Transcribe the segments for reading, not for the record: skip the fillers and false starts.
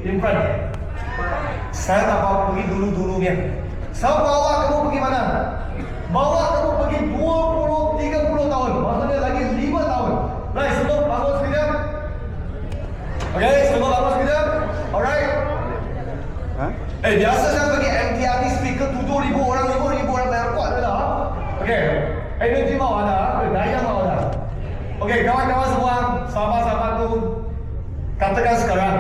in front. Saya tak mau pergi dulu-dulunya. Saya bawa kamu pergi mana? Bawa kamu pergi 20-30 tahun. Maksudnya lagi 5 tahun. Baik, sebelum bangun sekejap. Okay, sebelum bangun sekejap. Alright. Biasa saya pergi MTRT speaker 7,000 orang, 5,000 orang bayar kuat dah. Okay, energi mau ada, daya mau ada. Okay, kawan-kawan semua, sahabat-sahabat tu, katakan sekarang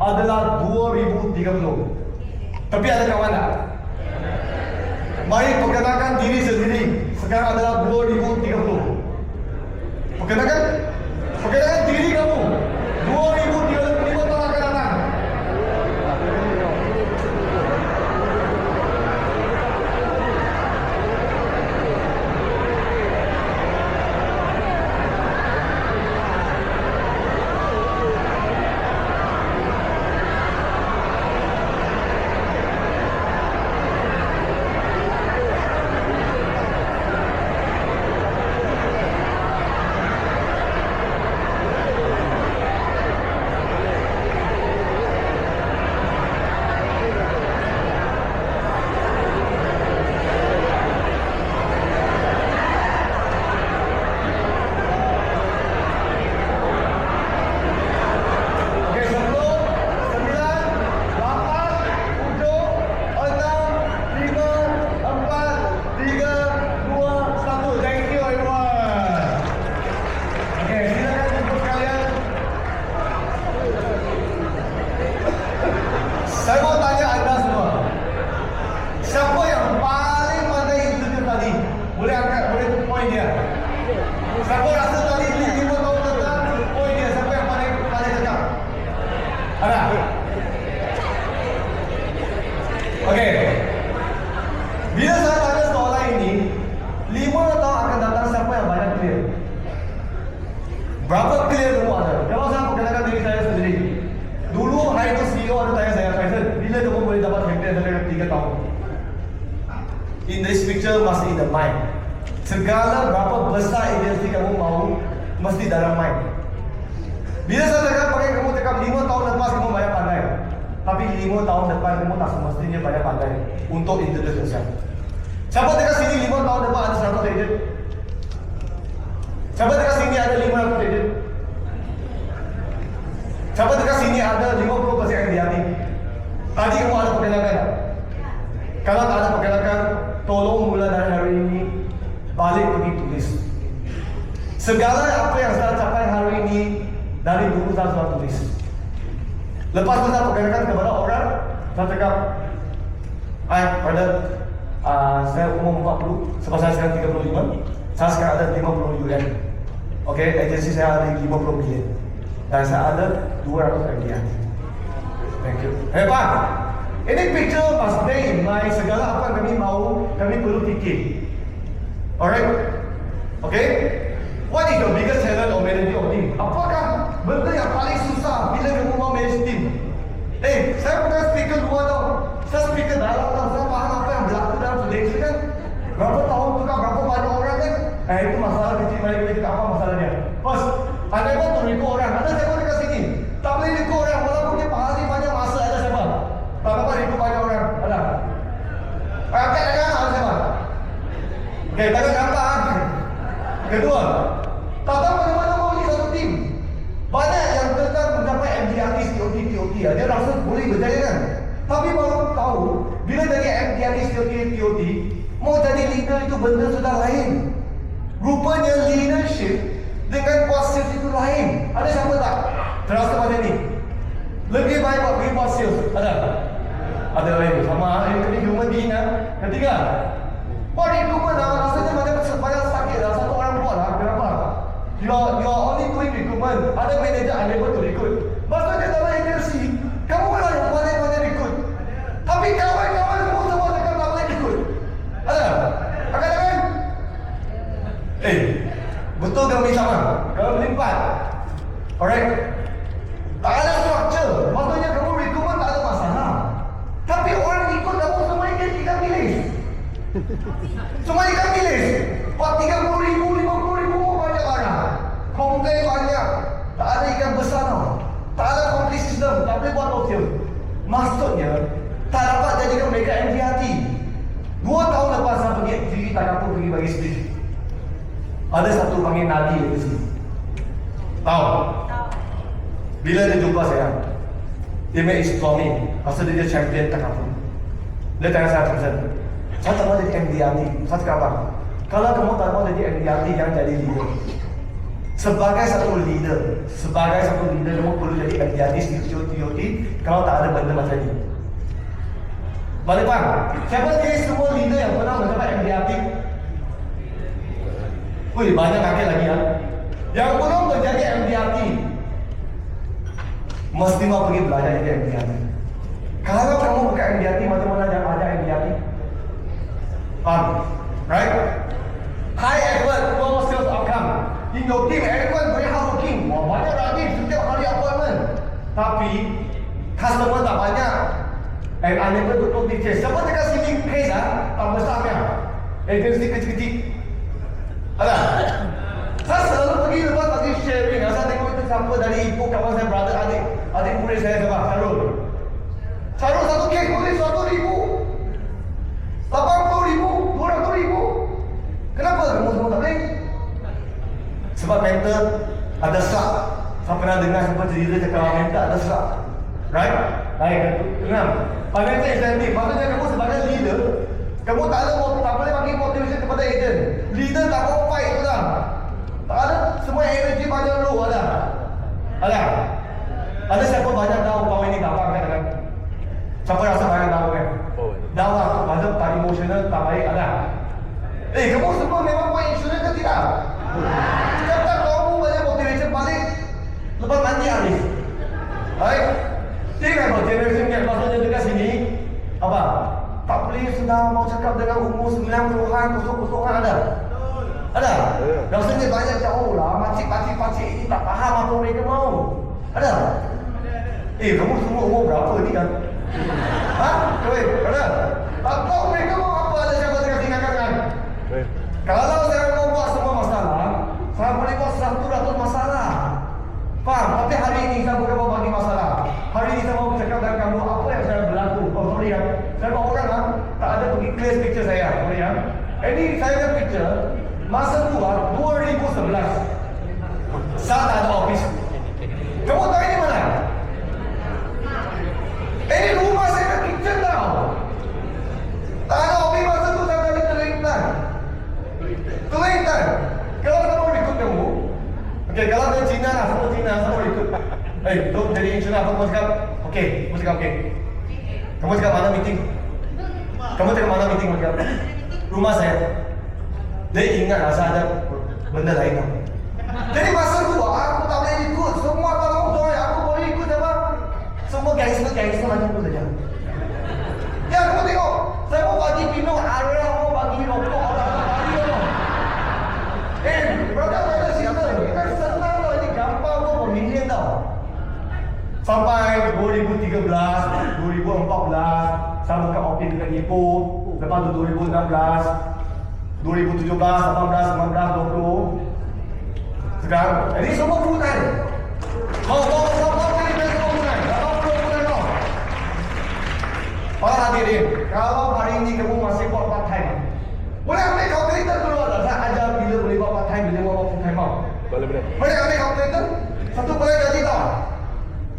adalah 2030. Tapi ada kawan tak? Mari perkenalkan diri sendiri. Sekarang adalah 2030. Perkenalkan diri kamu. 2035 tahun akan datang. Saya mau tanya anda semua, siapa yang paling pandai interview tadi? Boleh angkat, boleh point dia. Siapa rasa tadi 5 tahun datang, point dia. Siapa yang paling cakap? Ada? Okey. Bila saya tanya soalan ini, 5 tahun akan datang, siapa yang banyak clear? Berapa clear semua ada? Kalau saya perkenalkan diri saya sendiri. Dulu hari itu CEO ada tanya saya, Faisal, bila kamu boleh dapat hektar dalam 3 tahun? In this picture must in the mind. Segala berapa besar agensi kamu mau, mesti dalam mind. Bila saya cakap pakai kamu cakap 5 tahun lepas kamu banyak pandai. Tapi 5 tahun depan kamu tak semestinya banyak pandai untuk introduce yourself. Siapa dekat sini 5 tahun depan ada 100 agent? Siapa dekat sini ada 500 agent? Siapa dekat sini ada 50% yang di hati? Tadi kamu ada perkenalkan? Kalau tak ada perkenalkan, tolong mula dari hari ini balik pergi tulis. Segala apa yang saya capai hari ini dari dulu saya sudah tulis. Lepas tu saya perkenalkan kepada orang, saya cakap, saya umur 40, sebab saya sekarang 35, saya sekarang ada 50 UN. Okay, agensi saya ada 50 million. Dan saya ada 200 MDR. Thank you. Pak, ini picture must stay in mind. Segala apa kami mau, kami perlu fikir. Alright? Okay? What is your biggest challenge of managing your team? Apakah benda yang paling susah bila kamu mau manage team? Saya bukan speaker luar tau. Saya speaker dalam tau. Saya faham apa yang berlaku dalam seleksi kan. Berapa tahun tukar, berapa banyak orang kan. Itu masalah kecil. Mari kita cakap apa masalahnya. First, anda pun tu rekod orang. Ada siapa dekat sini? Tak boleh rekod orang. Walaupun dia pasti banyak masa ada siapa? Tak dapat rekod banyak orang. Ada? Angkat tangan ada siapa? Okay, tangan gampang. Kedua, tak tahu mana-mana mau lead satu tim. Banyak yang tetap mencapai MDRT, TOT. Dia rasa boleh berjaya kan? Tapi baru tahu, bila dari MDRT, TOT, mau jadi leader itu benda sudah lain. Rupanya leadership dengan buat sales itu lain. Ada siapa tak? Terasa macam ni. Lebih baik buat pergi buat sales. Ada? Ada lain. Sama ini human being lah. Ketiga, buat recruitment lah. Rasanya banyak sakit lah. Satu orang buat lah. Kenapa? You're only doing recruitment. Ada manager unable to recruit. Maksudnya dalam agensi, kamu lah yang banyak recruit. Tapi kawan-kawan semua cakap tak boleh recruit. Ada? Akan-akan? Betul kami sama. Kami berlipat. Alright. Tak ada structure. Maksudnya kamu recruitment tak ada masalah. Tapi orang ikut kamu semua ikan bilis. Semua ikan bilis. Buat 30,000, 50,000 banyak orang. Komplain banyak. Tak ada ikan besar tau. Tak ada complete system. Tak boleh buat option. Maksudnya tak dapat jadikan mereka MDRT. 2 tahun lepas saya pergi sendiri, tak mampu pergi bagi sendiri. Ada satu panggil Nadi di sini. Tahu? Bila dia jumpa saya, dia main Islami. Pasal dia champion tak mampu. Dia tanya saya macam saya tak mau jadi MDRT. Saya cakap apa? Kalau kamu tak mau jadi MDRT, jangan jadi leader. Sebagai satu leader, kamu perlu jadi MDRT, TOT, kalau tak ada benda macam ni. Balik bang, siapa dia semua leader yang pernah mendapat MDRT? Wih, banyak kakek lagi ya. Yang belum menjadi MDRT, mesti mau pergi belajar jadi MDRT. Kalau kamu bukan MDRT, macam mana jangan ada MDRT? Faham? Right? High effort, low sales outcome. In your team, everyone very hardworking. Wah, banyak rajin setiap hari appointment. Tapi customer tak banyak. And unable to close the case. Siapa dekat sini case tak besarnya. Agency kecil-kecil. Ada. Saya selalu pergi lepas bagi sharing. Saya tengok itu siapa dari ibu kawan saya, brother, adik murid saya siapa? Syarul satu case boleh 100,000, 80,000, 200,000. Kenapa kamu semua tak boleh? Sebab mental ada sak. Saya pernah dengar siapa cerita cakap mental ada sak. Right? Baik, enam. Financial incentive. Maksudnya kamu sebagai leader, kamu tak boleh bagi motivation kepada agent. Leader tak mau fight tu dah. Tak ada, semua energy banyak lu ada. Ada. Ada siapa banyak tahu kau ini dakwah kan? Siapa rasa banyak tahu kan? Dakwah macam tak emotional, tak baik ada. Kamu semua memang buat insurans ke tidak? Kata kamu banyak motivation balik lepas mandi habis. Baik. Jadi kan generation gap maksudnya dekat sini apa? Tak boleh sudah mau cakap dengan umur 90-an, kosong-kosongan ada. Ada? Rasanya banyak jauh lah, makcik-pakcik ini tak faham apa mereka mau. Ada? Kamu semua umur berapa ni kan? Ada? Tak tahu mereka mau apa, ada siapa dekat sini kan? Kalau saya mau buat semua masalah, saya boleh buat 100 masalah. Faham? Tapi hari ini saya bukan mau bagi masalah. Hari ini saya mau bercakap dengan kamu apa yang saya berlaku. Sorry ya. Saya bawa orang tak ada pergi clear picture saya. Sorry ya. Ini saya ada picture masa tua 2011. Saya tak ada office. Kamu tahu ini mana? Ini rumah saya ada kitchen tau. Tak ada office masa tu saya ada Kelantan. Kalau kamu ikut kamu, okay, kalau dari Cina lah, semua Cina, semua ikut. Lu jadi insurans apa kamu cakap? Okay, kamu cakap okay. Kamu cakap mana meeting? Kamu cakap mana meeting? Kamu cakap rumah saya. Dia ingat rasa ada benda lain lah. Jadi masa tu aku tak boleh ikut. Semua tak mau join, aku boleh ikut apa? Semua gangster macam tu saja. Ya, kamu tengok. Saya mau bagi minum, area mau bagi rokok, brother, siapa? Kita senang tau, ini gampang tau, pemilihan tau. Sampai 2013, 2014, saya buka office dekat Ipoh. Lepas tu 2016, 2017, 18, 19, 20. Sekarang, ini semua full time. Mau semua full time. 80 full time tau. Para hadirin, kalau hari ini kamu masih buat part time, boleh ambil kalkulator keluar tak? Saya ajar bila boleh buat part time, bila buat full time tau. Boleh. Boleh ambil kalkulator? Satu bulan gaji tau.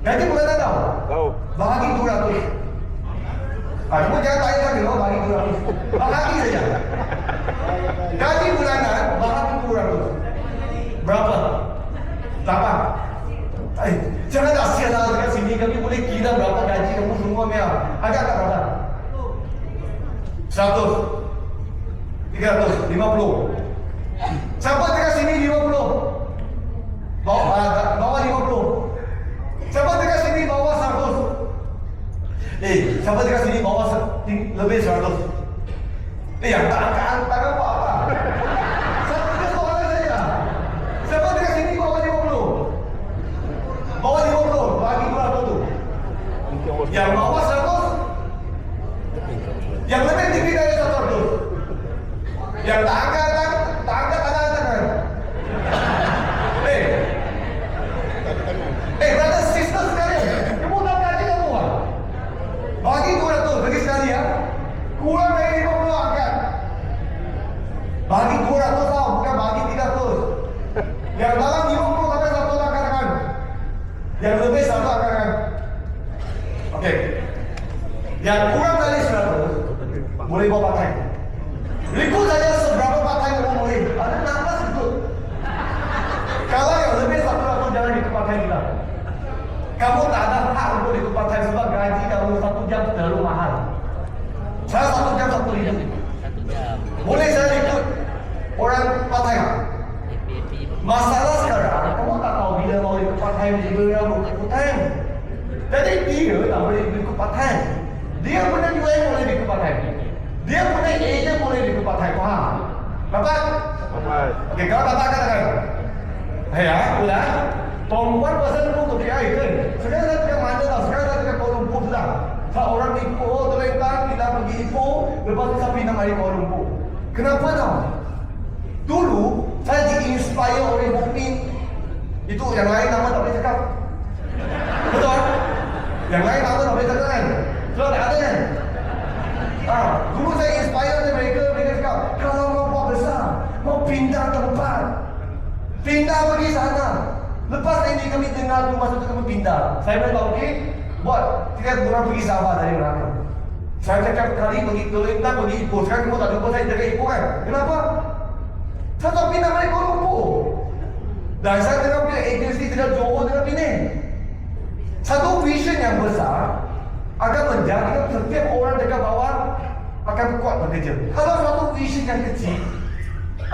Gaji bulanan tau? Tahu. Bahagi 200. Cuma jangan tanya saya dulu, bahagi 200. Bahagi saja. Gaji bulanan, bahagi 200. Berapa? 8. Jangan tak sial lah dekat sini. Kami boleh kira berapa gaji kamu semua Mia. Agak tak berapa? 100. 300, 50. Siapa dekat sini 50? Bawah 50. Siapa dekat sini bawah 100? Siapa dekat sini bawah lebih 100? Yang tak angkat tangan buat apa? Satu soalan saja. Siapa dekat sini bawah 50? Bawah 50, bagi 200 tu. Yang bawah 100? Yang lebih tinggi dari 100? Yang tak angkat tangan. Brother, sister sekalian, kamu tak gaji kamu kan? Yang kurang dari 100 boleh bawa pakai. Ikut saja seberapa pakai kamu boleh. Ada nama sebut. Kalau yang lebih 100 jangan ikut pakai kita. Kamu tak ada hak untuk ikut pakai sebab gaji kamu 1 jam terlalu mahal. Saya 1 jam 1.000. Boleh saya ikut orang pakai? Masalah sekarang, kamu tak tahu bila mau ikut part-time, bila mau ikut time. Jadi dia tak boleh ikut part-time. Dia punya UN boleh ikut part-time. Dia punya agent boleh ikut part-time. Faham? Bapak? Okey, kalau bapak katakan, ya, udah. Perempuan pasal dulu untuk dia kan. Sekarang saya punya mana tau? Sekarang saya punya Kuala Lumpur sudah. Kalau orang Ipoh, terlentang, kita pergi Ipoh, lepas tu saya pindah mari Kuala Lumpur. Kenapa tau? Dulu, saya diinspire oleh Mukmin. Itu yang lain nama tak boleh cakap. Betul? Yang lain nama tak boleh cakap kan? Sebab tak ada kan? Dulu saya inspire oleh mereka. Mereka cakap, kalau mau buat besar, mau pindah tempat, pindah pergi sana. Lepas ini kami dengar tu masa tu kami pindah. Saya bilang, okey, buat 3 bulan pergi Sabah dari Melaka. Saya cakap kali pergi Telentang, pergi Ipoh. Sekarang kamu tak jumpa saya jaga Ipoh kan? Kenapa? Saya tak pindah balik Kuala Lumpur. Dan saya tengah punya agensi dengan Johor dengan Penang. Satu vision yang besar akan menjadikan setiap orang dekat bawah akan kuat bekerja. Kalau satu vision yang kecil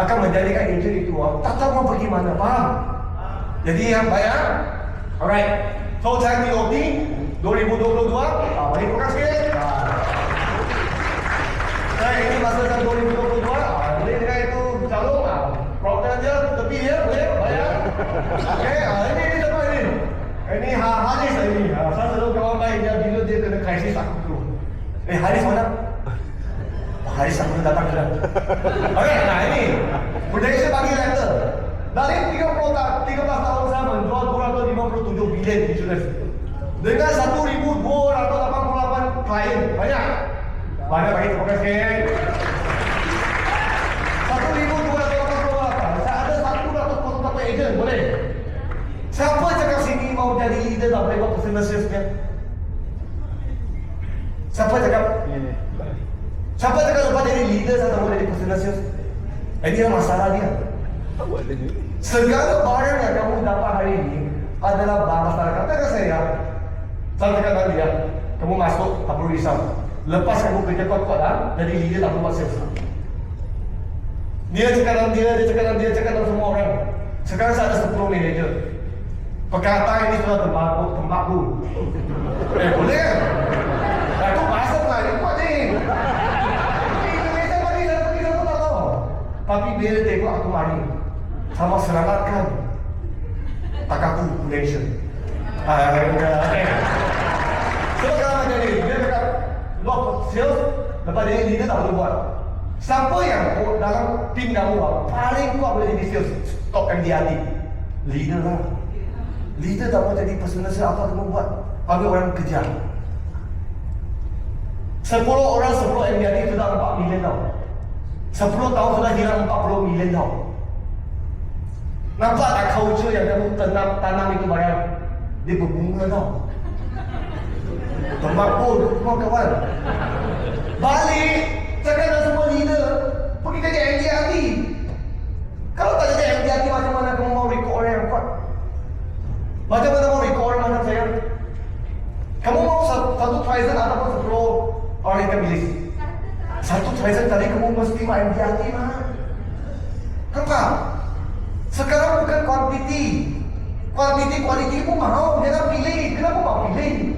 akan menjadikan agensi itu tak tahu mau pergi mana. Faham? Jadi yang bayar, alright. So saya TOT 2022, bagi program sikit. Saya ini masa tahun 2022, boleh dengan itu calon, program dia tepi dia, boleh bayar. Okay, ini siapa ini? Ini Haris ini. Saya selalu kawan baik dia bila dia kena krisis aku dulu. Haris mana? Haris aku datang sudah. Okay, nah ini projection bagi letter. Dari 13 tahun saya menjual 257 bilion insurans dengan 1,288 klien. Banyak bagi terima kasih. 1,288. Saya ada 141 agent, boleh? Siapa cakap sini mau jadi leader tak boleh buat personal salesnya? Siapa cakap? Siapa cakap lepas jadi leader saya tak boleh jadi personal sales? Ini adalah masalah dia. Segala barang yang kamu dapat hari ini adalah masalah. Katakan saya cakap dia, kamu masuk tak perlu risau. Lepas kamu kerja kuat-kuat jadi leader tak perlu buat sales. Dia cakap dalam semua orang. Sekarang saya ada 10 manager. Perkataan ini sudah tembakau. Boleh kan? Aku bahasa Melayu kuat ni. Indonesia mari saya pergi sana tak tahu. Tapi bila tengok aku mari, sama selamatkan tak aku prudential. So sekarang macam ni, dia cakap lot of sales, lepas dia leader tak boleh buat. Siapa yang dalam tim kamu paling kuat boleh jadi sales top MDRT? Leader lah. Leader tak mau jadi personal sales, apa kamu buat? Panggil orang kerja. 10 orang 10 MDRT sudah 4 million tau. 10 tahun sudah hilang 40 million tau. Nampak tak culture yang kamu tanam itu bayar? Dia berbunga tau. Tembakau semua kawan. Balik, cakap dengan semua leader, pergi jadi MDRT. Kalau tak jadi MDRT, macam mana kamu mau record orang yang kuat? Macam mana mau record orang macam saya? Kamu mau satu Trizon ataupun 10 orang yang bilis? Satu Trizon tadi kamu mesti main MDRT mah. Nampak? Sekarang bukan kuantiti. Kualiti pun mau. Jangan pilih. Kenapa mau pilih?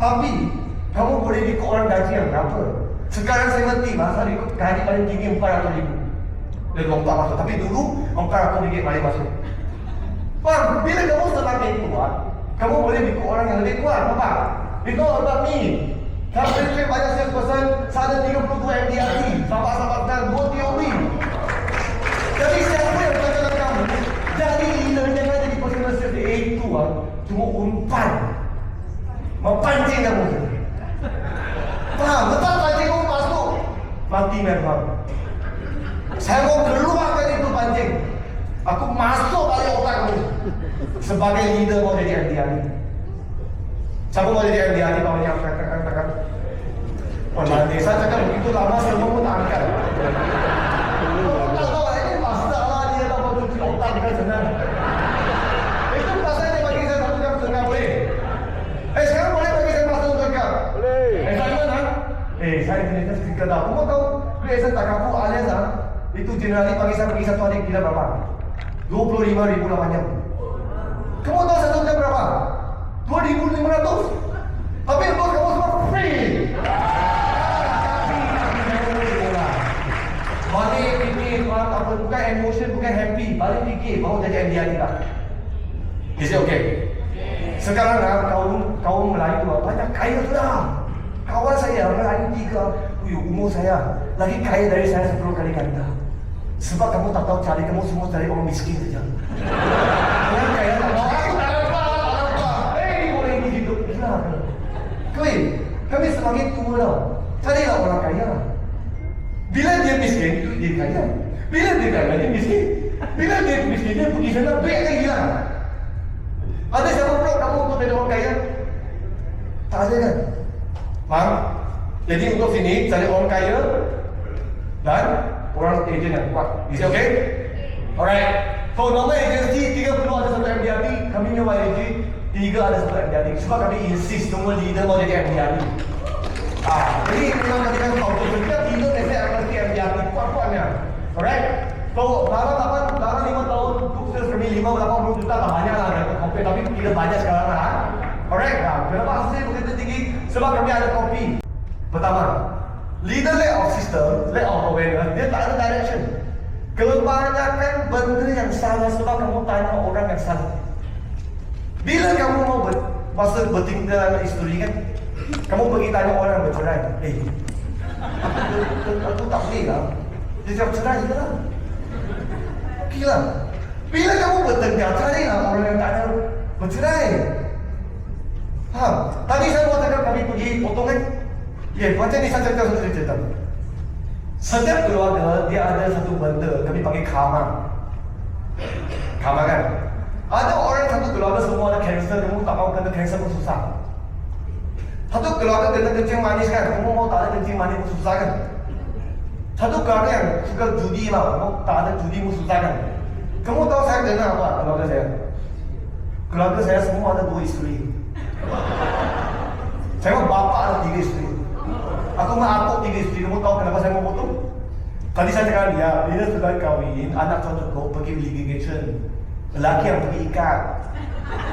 Tapi kamu boleh ikut orang gaji yang berapa? Sekarang saya ngerti masa ikut gaji paling tinggi 400,000. Dia lompat masuk. Tapi dulu 400 balik masuk. Faham? Bila kamu semakin kuat, kamu boleh ikut orang yang lebih kuat. Nampak? Itu about me. Saya beri banyak salesperson. Saya ada 32 MDRT. Sahabat-sahabat 2 teori. Jadi siapa yang katakan kamu jadi leader, jangan jadi personal sales. Itu cuma umpan. Memancing kamu. Faham? Lepas pancing kamu masuk, mati memang. Saya mau keluarkan itu pancing. Aku masuk balik otak kamu. Sebagai leader mau jadi MDRT. Siapa mau jadi MDRT? Bawahnya katakan. Mana desa cakap begitu lama semua pun tak angkat. Tak tahu ini masalah dia tak mau cuci otak dengan senang. Itu pasal dia bagi saya 1 jam setengah boleh. Sekarang boleh bagi saya masa 1 jam? Boleh. Simon ha? Saya ternyata speaker dah. Kamu tahu biasa tak kapu alias ha? Itu generally bagi saya pergi 1 hari kira berapa? 25,000 lamanya. Kamu tahu 1 jam berapa? 2,500. Tapi untuk kamu semua free. Balik fikir apa, bukan emotion, bukan happy. Balik fikir baru jadi MDR kita. Is it okay? Sekarang kaum Melayu banyak kaya sudah. Kawan saya Melayu 3, umur saya lagi kaya dari saya 10 kali ganda. Sebab kamu tak tahu cari, kamu semua cari orang miskin saja. Orang kaya tak tahu. Boleh ini hidup gila. Kami semakin tua tau. Carilah orang kaya. Bila dia miskin, dia kaya. Bila dia kaya, dia miskin. Bila dia miskin, dia pergi sana, duit akan hilang. Ada siapa pula kamu untuk jadi orang kaya? Tak ada kan? Faham? Jadi untuk sini, cari orang kaya dan orang agent yang kuat. Is it okay? Alright. So normal agency 30 ada satu MDRT. Kami punya YAG 3 ada satu MDRT. Sebab kami insist semua leader mau jadi MDRT. Jadi memang ketika kau setiap leader mesti akan jadi MDRT kuat-kuatnya. Alright. So dalam 5 tahun sukses kami 5-80 juta tak banyak lah kopi, tapi tidak banyak sekarang lah. Alright. Kenapa hasil begitu tinggi? Sebab kami ada kopi. Pertama, leader lack of system, lack of awareness, dia tak ada direction. Kebanyakan benda yang salah sebab kamu tanya orang yang salah. Bila kamu mau masa bertinggal dengan isteri kan, kamu pergi tanya orang yang bercerai. Aku tak boleh lah. Dia cakap cerai je lah. Okey lah. Bila kamu bertengkar, carilah orang yang tak ada bercerai. Faham? Tadi saya buat cakap kami pergi potong kan. Macam ni saya cerita satu cerita. Setiap keluarga dia ada satu benda kami panggil karma. Karma kan? Ada orang satu keluarga semua ada kanser, kamu tak mahu kena kanser pun susah. Satu keluarga kena kencing manis kan, kamu mau tak ada kencing manis pun susah kan? Satu keluarga yang suka judi lah, kamu tak ada judi pun susah kan? Kamu tahu saya kena apa keluarga saya? Keluarga saya semua ada 2 isteri. Saya bapa ada 3 isteri. Aku mengatuk 3 isteri. Kamu tahu kenapa saya mau potong? Tadi saya cakap dia, bila sudah kahwin, anak tak cukup pergi litigation. Lelaki yang pergi ikat.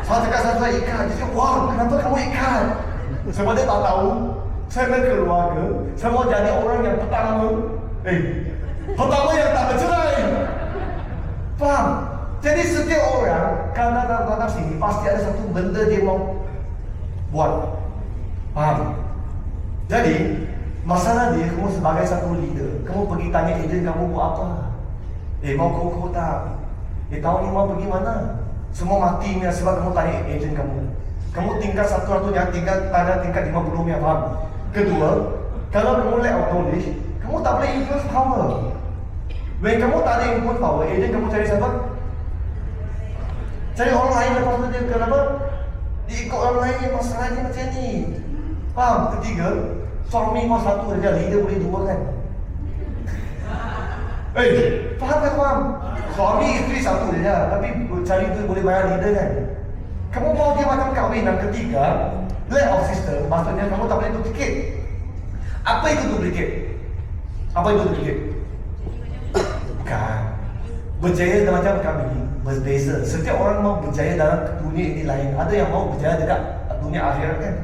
Saya cakap saya ikat. Dia cakap, wah kenapa kamu ikat? Sebab dia tak tahu, saya dan keluarga, saya mau jadi orang yang pertama yang tak bercerai. Faham? Jadi setiap orang, kalau datang sini, pasti ada satu benda dia mau buat. Faham? Jadi, masalah dia, kamu sebagai satu leader, kamu pergi tanya agent kamu buat apa? Mau kau tak? Tahun ni mau pergi mana? Semua mati ni sebab kamu tanya agent kamu. Kamu tinggal satu-satunya, tanda tingkat 50 ni, faham? Kedua, kalau kamu lack of knowledge, kamu tak boleh influence power. When kamu tak ada influence power, agent kamu cari siapa? Cari orang lain lepas tu dia kenapa? Dia ikut orang lain yang masalahnya macam ni. Faham? Ketiga, suami mau satu saja, leader boleh 2 kan? Faham tak faham? Suami isteri satu saja, tapi cari tu boleh bayar leader kan? Kamu mau dia macam kahwin. Yang ketiga, lack of system, maksudnya kamu tak boleh duplicate. Apa itu duplicate? Apa itu duplicate? Bukan. Berjaya macam kami berbeza. Setiap orang mau berjaya dalam dunia ini lain. Ada yang mau berjaya dekat dunia akhirat kan?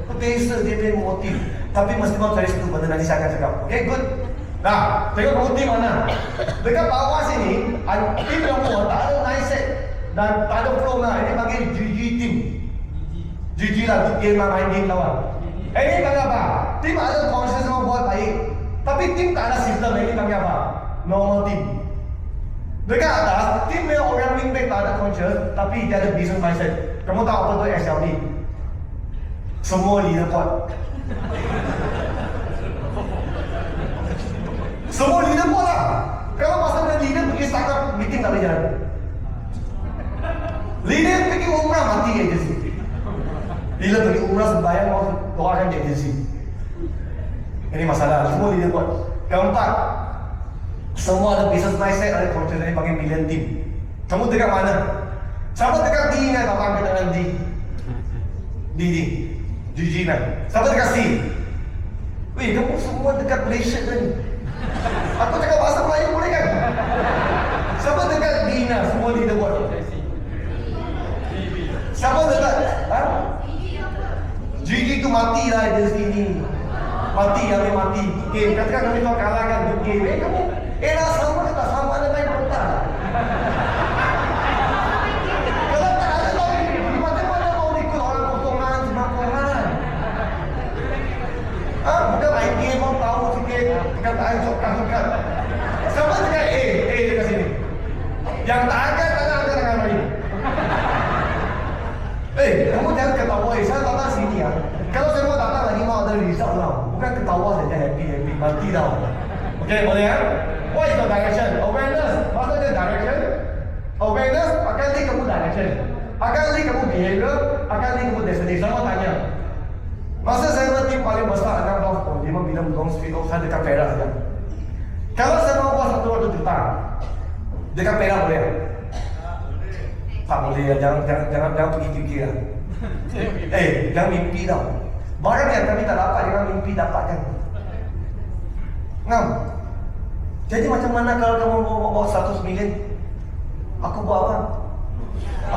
Berbeza dia punya motif. Tapi mesti mau cari satu benda, nanti saya akan cakap. Okay, good. Nah, tengok kamu tim mana? Dekat bawah sini, tim yang buat tak ada mindset dan tak ada flow lah. Ini panggil GG team. GG lah, good game lah, main game lawan. Ini panggil apa? Tim ada conscious mau buat baik, tapi tim tak ada sistem. Ini panggil apa? Normal team. Dekat atas, tim yang orang wingback tak ada conscious, tapi dia ada business mindset. Kamu tahu apa tu SLD? Semua leader buat. Semua leader buat lah. Kalau pasal leader pergi startup meeting tak boleh jalan. Leader pergi umrah mati aja sih. Bila pergi umrah sembahyang mau doakan di agensi. Ini masalah, semua dia buat. Keempat, semua ada business mindset, ada content yang panggil million team. Kamu dekat mana? Siapa dekat D ni? Bapak angkat tangan D. G kan? Siapa dekat C? Weh, kamu semua dekat Malaysia kan? Aku cakap bahasa Melayu boleh kan? Siapa dekat D ni? Semua leader buat. Siapa dekat? Ha? Gigi tu matilah di sini. Mati, kami mati. Game, katakan kami tahu kalah kan game. Kamu, dah sama ke tak sama ada main bola. Kalau tak ada tahu, macam-mana mau ikut orang potongan, semakoran. Bukan main game, mau tahu sikit. Perkataan sokat-sokat. Siapa dekat A dekat sini. Yang tak angkat tangan main. Kamu jangan ketawa. Saya datang sini ya. Kalau saya mau datang lagi mau ada result lah. Bukan ketawa saja happy mati dah. Okay, boleh ya? What is the direction? Awareness. Maksudnya direction. Awareness akan lead kamu direction. Akan lead kamu behavior. Akan lead kamu destination. Saya mau tanya. Masa saya nanti paling besar akan buat dia mau bilang long street saya dekat Perak saja. Kalau saya mau buat satu waktu juta dekat Perak boleh? Tak boleh ya, jangan pergi fikir lah. Jangan mimpi tau. Barang yang kami tak dapat, jangan mimpi dapatkan. Ngam. Jadi macam mana kalau kamu bawa 100 million? Aku buat apa?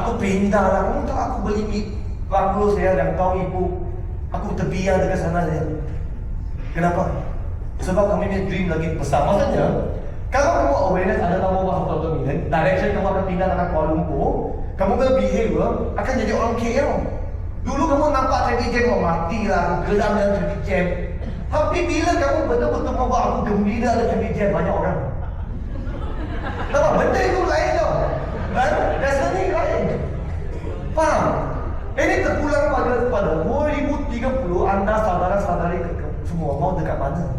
Aku pindah lah. Kamu tahu aku beli banglo saya yang tahu ibu. Aku terbiar dekat sana saja. Kenapa? Sebab kami punya dream lagi besar. Maksudnya, kalau kamu awareness ada tahu bawa 100 million, direction kamu akan pindah dengan Kuala Lumpur. Kamu punya behavior akan jadi orang KL. Dulu kamu nampak traffic jam, mau mati lah, geram dalam traffic jam. Tapi bila kamu betul-betul mau buat aku gembira dalam traffic jam, banyak orang. Nampak? Benda itu lain tau. Dan rasanya lain. Faham? Ini terpulang pada 2030, anda saudara-saudari semua mau dekat mana?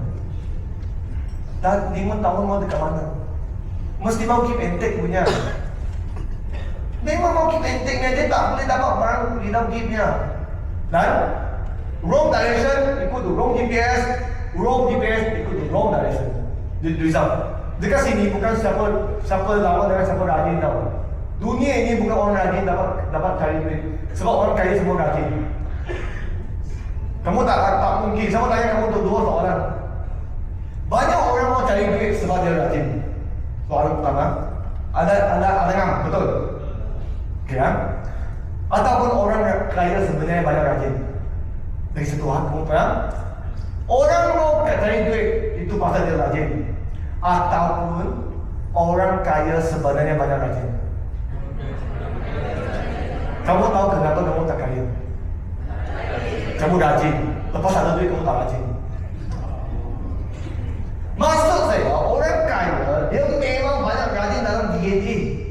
Dan 5 tahun mau dekat mana? Mesti mau keep and take punya. Memang mau keep and take dia tak boleh dapat barang without give-nya. Dan wrong direction ikut wrong GPS, wrong GPS ikut wrong direction. Result. Dekat sini bukan siapa lawan dengan siapa rajin tau. Dunia ini bukan orang rajin dapat cari duit. Sebab orang kaya semua rajin. Kamu tak mungkin. Siapa tanya kamu tu dua soalan. Banyak orang mau cari duit sebab dia rajin. Soalan pertama, ada ngam, betul? Okay, ya? Ataupun orang yang kaya sebenarnya banyak rajin. Dari satu hal kamu faham? Orang mau cari duit itu pasal dia rajin. Ataupun orang kaya sebenarnya banyak rajin. Kamu tahu kenapa kamu tak kaya? Kamu rajin. Lepas ada duit kamu tak rajin. Maksud saya, orang kaya dia memang banyak rajin dalam DNA.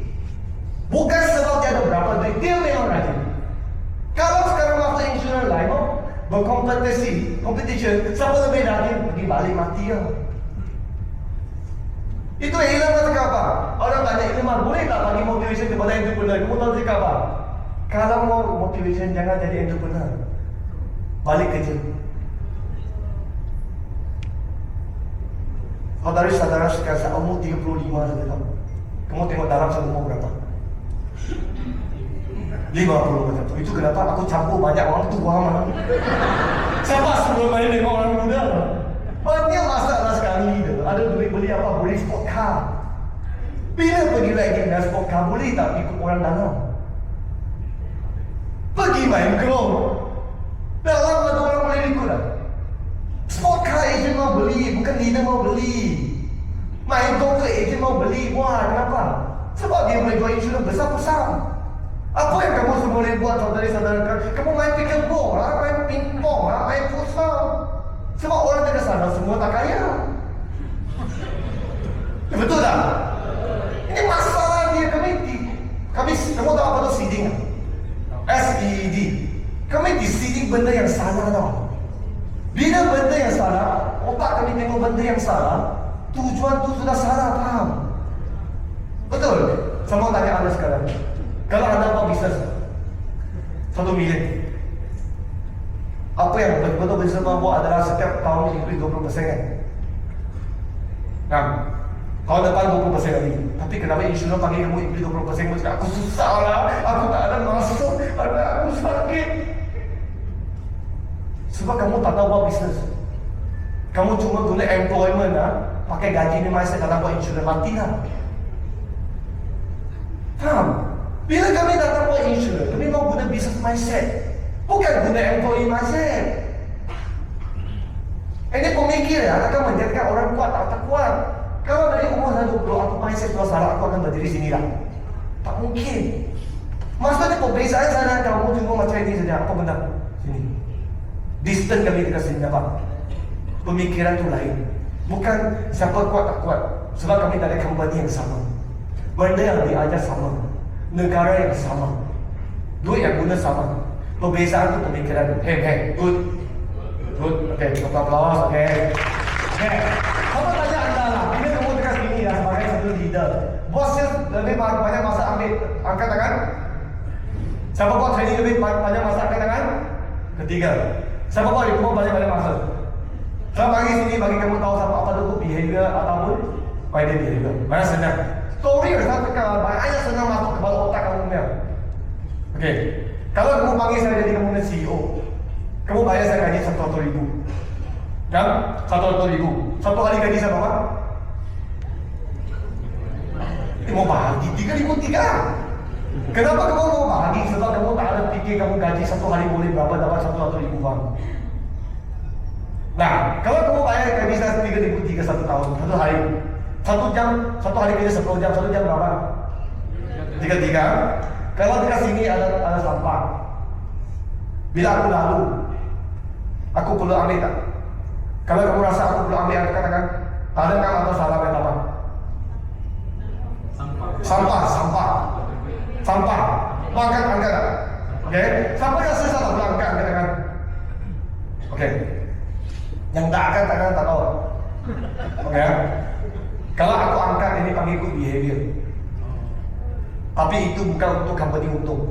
Bukan sebab dia ada berapa duit, dia memang rajin. Kalau sekarang masuk insurance line, competition, siapa lebih rajin pergi balik mati ya. Itu Elon Musk cakap apa? Orang tanya Elon, boleh tak bagi motivation kepada entrepreneur? Kamu tahu dia cakap apa? Kalau mau motivation, jangan jadi entrepreneur. Balik kerja. Saudara-saudara sekalian, saya umur 35 saja tahu. Kamu tengok dalam saya umur berapa? 50 macam tu. Itu kenapa aku campur banyak orang tua mana? Siapa sebelum main dengan orang muda? Banyak masalah sekarang leader. Ada duit beli apa? Beli sport car. Bila pergi lagi dengan sport car, boleh tak ikut orang dalam? Pergi main golf. Dalam ada orang boleh ikut tak? Sport car agent mau beli, bukan leader mau beli. Main golf tu agent mau beli. Wah, kenapa? Sebab dia boleh jual insurans besar-besar. Apa yang kamu semua boleh buat saudara-saudara? Kamu main pickleball, main pingpong, main futsal. Sebab orang dekat sana semua tak kaya. Betul tak? Ini masalah dia. Kamu tahu apa tu seeding? SEED. Kami di seeding benda yang salah tau. Bila benda yang salah, otak kami tengok benda yang salah, tujuan tu sudah salah, faham? Betul? Saya mau tanya anda sekarang. Kalau anda buat bisnes 1 million, Apa yang betul-betul bersama buat adalah setiap tahun increase 20% kan? Nah, tahun depan 20% lagi. Tapi kenapa insurans panggil kamu increase 20%? Kamu cakap, aku susah lah, aku tak ada masuk, anak aku sakit. Sebab kamu tak tahu buat bisnes. Kamu cuma guna employment lah, pakai gaji ni mindset tak buat insurans, mati lah. Faham? Bila kami datang buat insurans, kami mau guna business mindset, bukan guna employee mindset. Ini pemikir ya, akan menjadikan orang kuat tak kuat. Kalau dari umur 20, aku mindset kalau salah, aku akan berdiri sini lah. Tak mungkin. Maksudnya perbezaan sana kamu cuma macam ini saja. Apa benda? Sini. Distance kami dekat sini apa? Pemikiran tu lain. Bukan siapa kuat tak kuat. Sebab kami dari company yang sama. Benda yang diajar sama. Negara yang sama. Duit yang guna sama. Perbezaan tu pemikiran. Hey, good. Okay, applause. Okay. Apa tanya anda lah? Bila kamu dekat sini lah sebagai satu leader. Bos lebih banyak masa ambil angkat tangan. Siapa buat training lebih banyak masa angkat tangan? Ketiga. Siapa buat itu banyak masa? Saya bagi sini bagi kamu tahu apa itu behavior ataupun wider behavior. Mana senang? Story yang saya tekan banyak senang masuk ke bawah otak kamu punya. Okay. Kalau kamu panggil saya jadi kamu punya CEO, kamu bayar saya gaji 100,000. Dan 100,000. Satu hari gaji saya berapa? Mau bagi 3,300. Kenapa kamu mau bagi? Sebab kamu tak ada fikir kamu gaji satu hari boleh berapa dapat 100,000 bang. Nah, kalau kamu bayar gaji saya 3,300 satu tahun, satu hari, 1 hari kerja 10 jam, 1 jam berapa? 3,300. Kalau dekat sini ada sampah. Bila aku lalu, aku perlu ambil tak? Kalau kamu rasa aku perlu ambil, katakan, ada kan atau salah kata apa? Sampah. Angkat tak? Okay? Siapa yang susah tak boleh angkat, katakan? Okay. Yang tak angkat, tak tahu. Okay? Kalau aku angkat, ini panggil good behavior. Tapi itu bukan untuk company untung.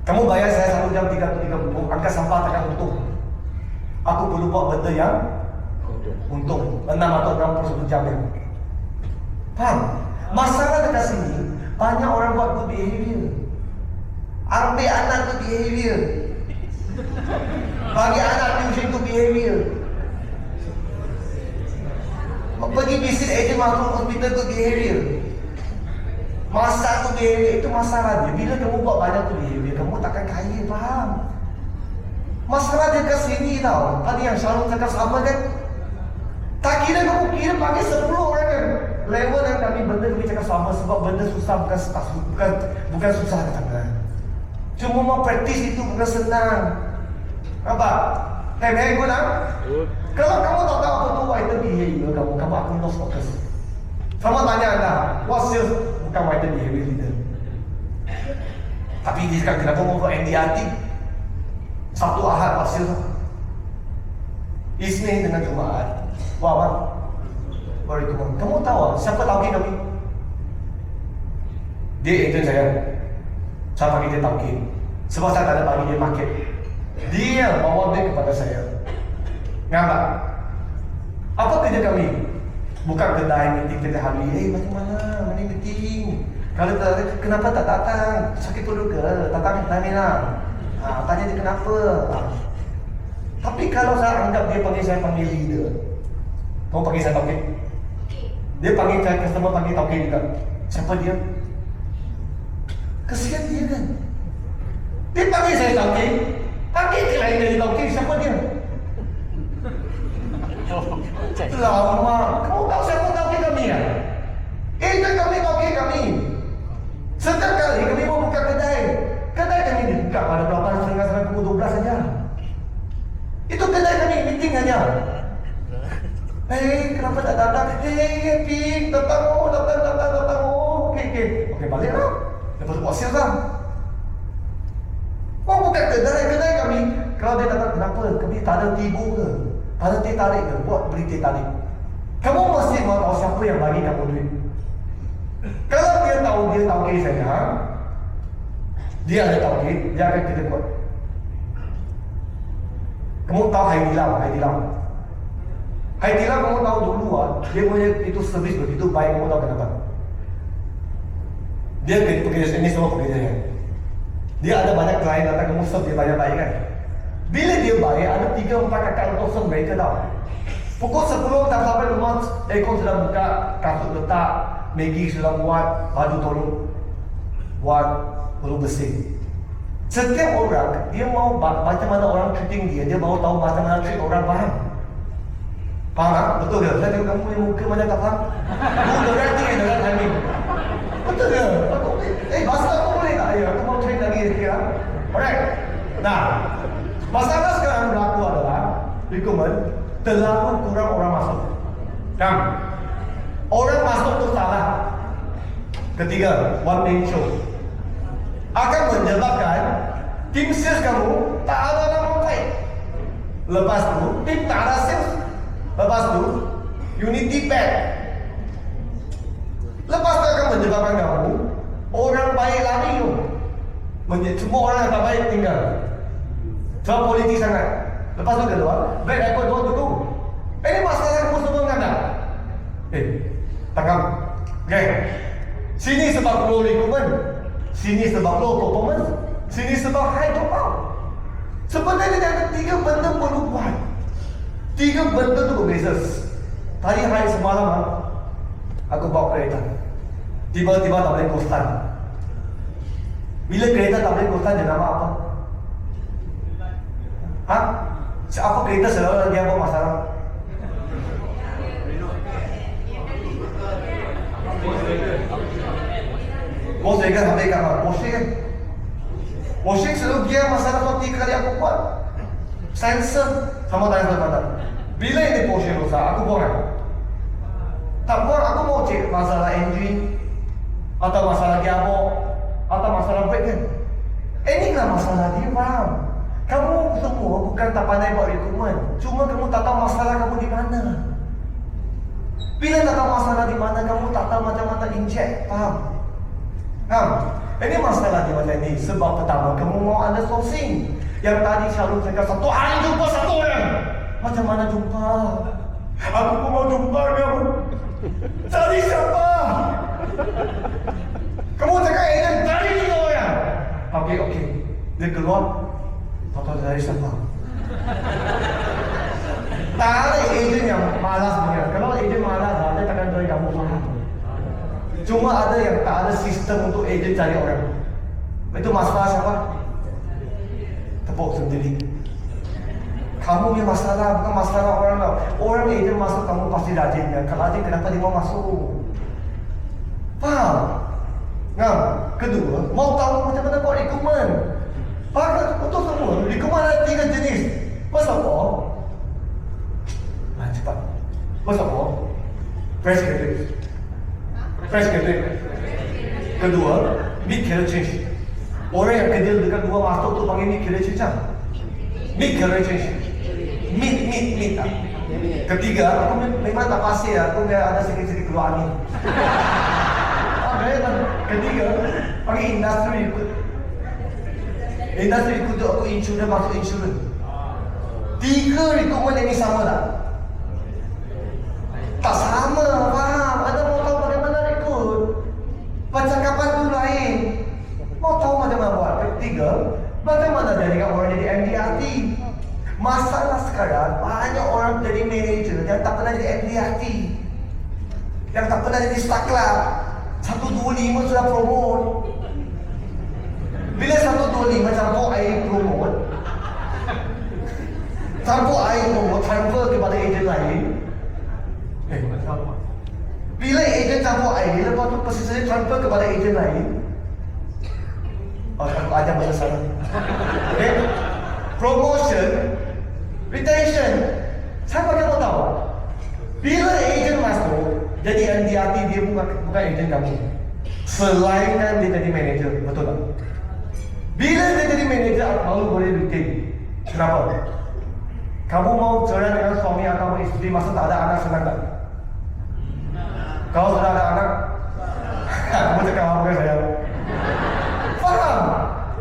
Kamu bayar saya 1 jam 3,300, angkat sampah takkan untung. Aku perlu buat benda yang untung 6 atau 61 jam ya. Faham? Masalah dekat sini banyak orang buat good behavior. Ambil anak good behavior, bagi anak tuition good behavior, pergi visit agent masuk hospital good behavior, masak good behavior. Itu masalah dia. Bila kamu buat banyak good behavior, kamu takkan kaya. Faham? Masalah dia kat sini tau. Tadi yang Syarul cakap sama kan? Tak kira kamu kira panggil 10 orang kan? Level yang kami benda kami cakap sama. Sebab benda susah bukan susah katakan. Cuma mau praktis itu bukan senang. Nampak? Hey, good lah. Kalau kamu tak tahu apa tu wider behavior kamu akan lost focus. Sama tanya anda, what sales bukan wider behavior leader. Tapi dia cakap kenapa mau buat MDRT? Sabtu Ahad hasil Isnin dengan Jumaat. Wah, baru kamu tahu siapa tauke kami? Dia agent saya. Saya panggil dia tauke. Sebab saya tak ada bagi dia market. Dia bawa dia kepada saya. Nampak? Apa kerja kami? Bukan kedai meeting kita hari. Macam mana? Mana meeting? Kalau tak, kenapa tak datang? Sakit perut ke? Datang tanya lah. Tanya dia kenapa. Tapi kalau saya anggap dia saya panggil leader, kamu panggil saya tauke. Dia panggil saya customer panggil tauke juga. Siapa dia? Kesian dia kan. Dia panggil saya tauke, panggil dia lain dari tauke. Siapa dia? Lama. Kamu tahu siapa tauke kami ya? Itu kami tauke kami. Setiap kali kami mau buka kedai kami dibuka pada berapa sampai pukul 12 saja. Itu kedai kami meeting hanya. Kenapa tak datang? Ping, datang. Okey, balik lah. Lepas buat sales lah. Mau buka kedai kami. Kalau dia datang, kenapa? Kami tak ada tibu ke? Tak ada teh tarik ke? Buat beli teh tarik. Kamu mesti mahu tahu siapa yang bagi kamu duit. Kalau dia tahu saya, dia ada tauke, dia akan kita kuat. Kamu tahu Haidilam kamu tahu dulu dia punya itu servis begitu baik, kamu tahu kenapa? Dia pekerja ini semua pekerjanya. Dia ada banyak klien datang kamu serve dia banyak kan? Bila dia baik, ada 3-4 kakak untuk serve mereka tahu. Pukul 10 tak sampai rumah, aircon sudah buka, kasut letak, Maggi sudah buat, baju tolong buat, tolong bersih. Setiap orang, dia mau macam mana orang treating dia mau tahu macam mana treat orang, faham? Faham tak? Betul ke? Saya tengok kamu punya muka macam tak faham. Kamu dengan timing. Betul ke? Bahasa aku boleh tak? Ya, aku mau train lagi sikit. Alright. Nah, masalah sekarang berlaku adalah requirement terlalu kurang orang masuk. Kan? Orang masuk tu salah. Ketiga, one man show akan menyebabkan tim sales kamu tak ada orang pakai. Lepas tu, tim tak ada sales. Lepas tu, unity pack. Lepas tu akan menyebabkan kamu orang baik lari tu. Semua orang yang tak baik tinggal. Sebab politik sangat. Lepas tu kedua, bad record dua dulu. Ini masalah kamu semua mengandang. Tangkap. Okay. Sini sebab low requirement. Sini sebab low performance. Sini sebab high performance. Sebenarnya ada 3 benda perlu buat. 3 benda tu berbeza. Tadi hari semalam aku bawa kereta. Tiba-tiba tak boleh kostan. Bila kereta tak boleh kostan, dia nama apa? Apa kereta selalu lagi apa masalah? Volkswagen sampai kat mana? Porsche kan? Porsche selalu dia masalah tu 3 kali aku buat. Sensor sama tanya mata. Bila ini Porsche rosak, aku buang kan? Tak buang, aku mau cek masalah engine atau masalah gearbox atau masalah brake kan? Inilah masalah dia, faham? Kamu semua bukan tak pandai buat rekrutmen, cuma kamu tak tahu masalah kamu di mana. Bila tak tahu masalah di mana, kamu tak tahu macam mana inject, faham? Ini masalah dia macam ni. Sebab pertama, kamu mau ada sourcing. Yang tadi selalu cakap 1 hari jumpa 1 orang. Macam mana jumpa? Aku pun mau jumpa kamu. Cari siapa? Kamu cakap agent cari 3 orang. Okey. Dia keluar. Tak tahu dari siapa. Tak ada agent yang malas punya. Kalau agent malas, dia takkan cari kamu, faham? Cuma ada yang tak ada sistem untuk agent cari orang. Itu masalah siapa? Tepuk sendiri. Kamu punya masalah, bukan masalah orang lain. Orang agent masuk, kamu pasti rajin. Kalau rajin, kenapa dia mau masuk? Faham? Kedua, mau tahu macam mana buat rekrutmen. Faham? Untuk semua, rekrutmen ada 3 jenis. First of all, cepat. First of all, fresh graduate. Kedua, mid career change. Orang yang kerja dekat luar masuk tu panggil mid career change. Mid career change. Mid. Ketiga, aku memang tak pasti aku ada sikit-sikit keluar angin. Ketiga, panggil industri ikut. Industri ikut tu aku insurans masuk insurans. 3 rekrutmen ini sama tak? Tak sama, faham? Ada mau tahu bagaimana rekrut? Percakapan tu lain. Mau tahu macam mana buat? Ketiga, bagaimana jadikan orang jadi MDRT? Masalah sekarang, banyak orang jadi manager yang tak pernah jadi MDRT, yang tak pernah jadi staff club. 125 sudah promote. Bila 125 campur air promote, transfer kepada ejen lain. Bila ejen campur air, lepas tu persisnya transfer kepada ejen lain. Aku ajar bahasa sana. Okay? Promotion, retention. Saya bagi kamu tahu, bila ejen masuk, jadi MDRT dia bukan ejen kamu. Selainkan dia jadi manager, betul tak? Bila dia jadi manager, baru boleh retain. Kenapa? Kamu mau cerai dengan suami atau isteri masa tak ada anak, senang tak? Kalau sudah ada anak, kamu cakap apa saya? Faham?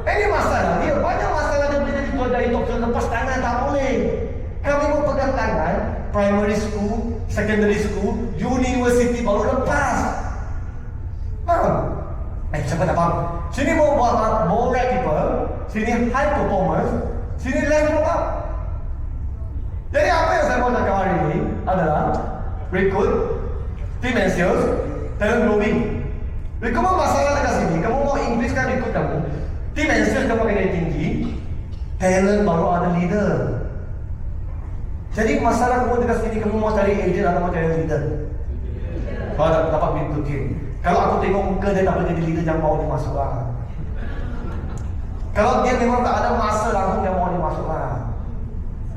Ini masalah dia, banyak masalah dia bila jadi tuan dari doktor lepas tangan, tak boleh. Kami mau pegang tangan, primary school, secondary school, university baru lepas. Faham? Siapa tak faham? Sini mau buat more people, sini high performance, sini less drop. Jadi apa yang saya mau cakap hari ini adalah recruit, team and sales, talent growing. Recruitment masalah dekat sini, kamu mau increasekan recruit kamu, team and sales kamu kena tinggi, talent baru ada leader. Jadi masalah kamu dekat sini, kamu mau cari agent atau mau cari leader? Kalau dapat pintu team. Kalau aku tengok muka dia tak boleh jadi leader, jangan bawa dia masuk lah. Kalau dia memang tak ada masa langsung, jangan bawa dia masuk lah.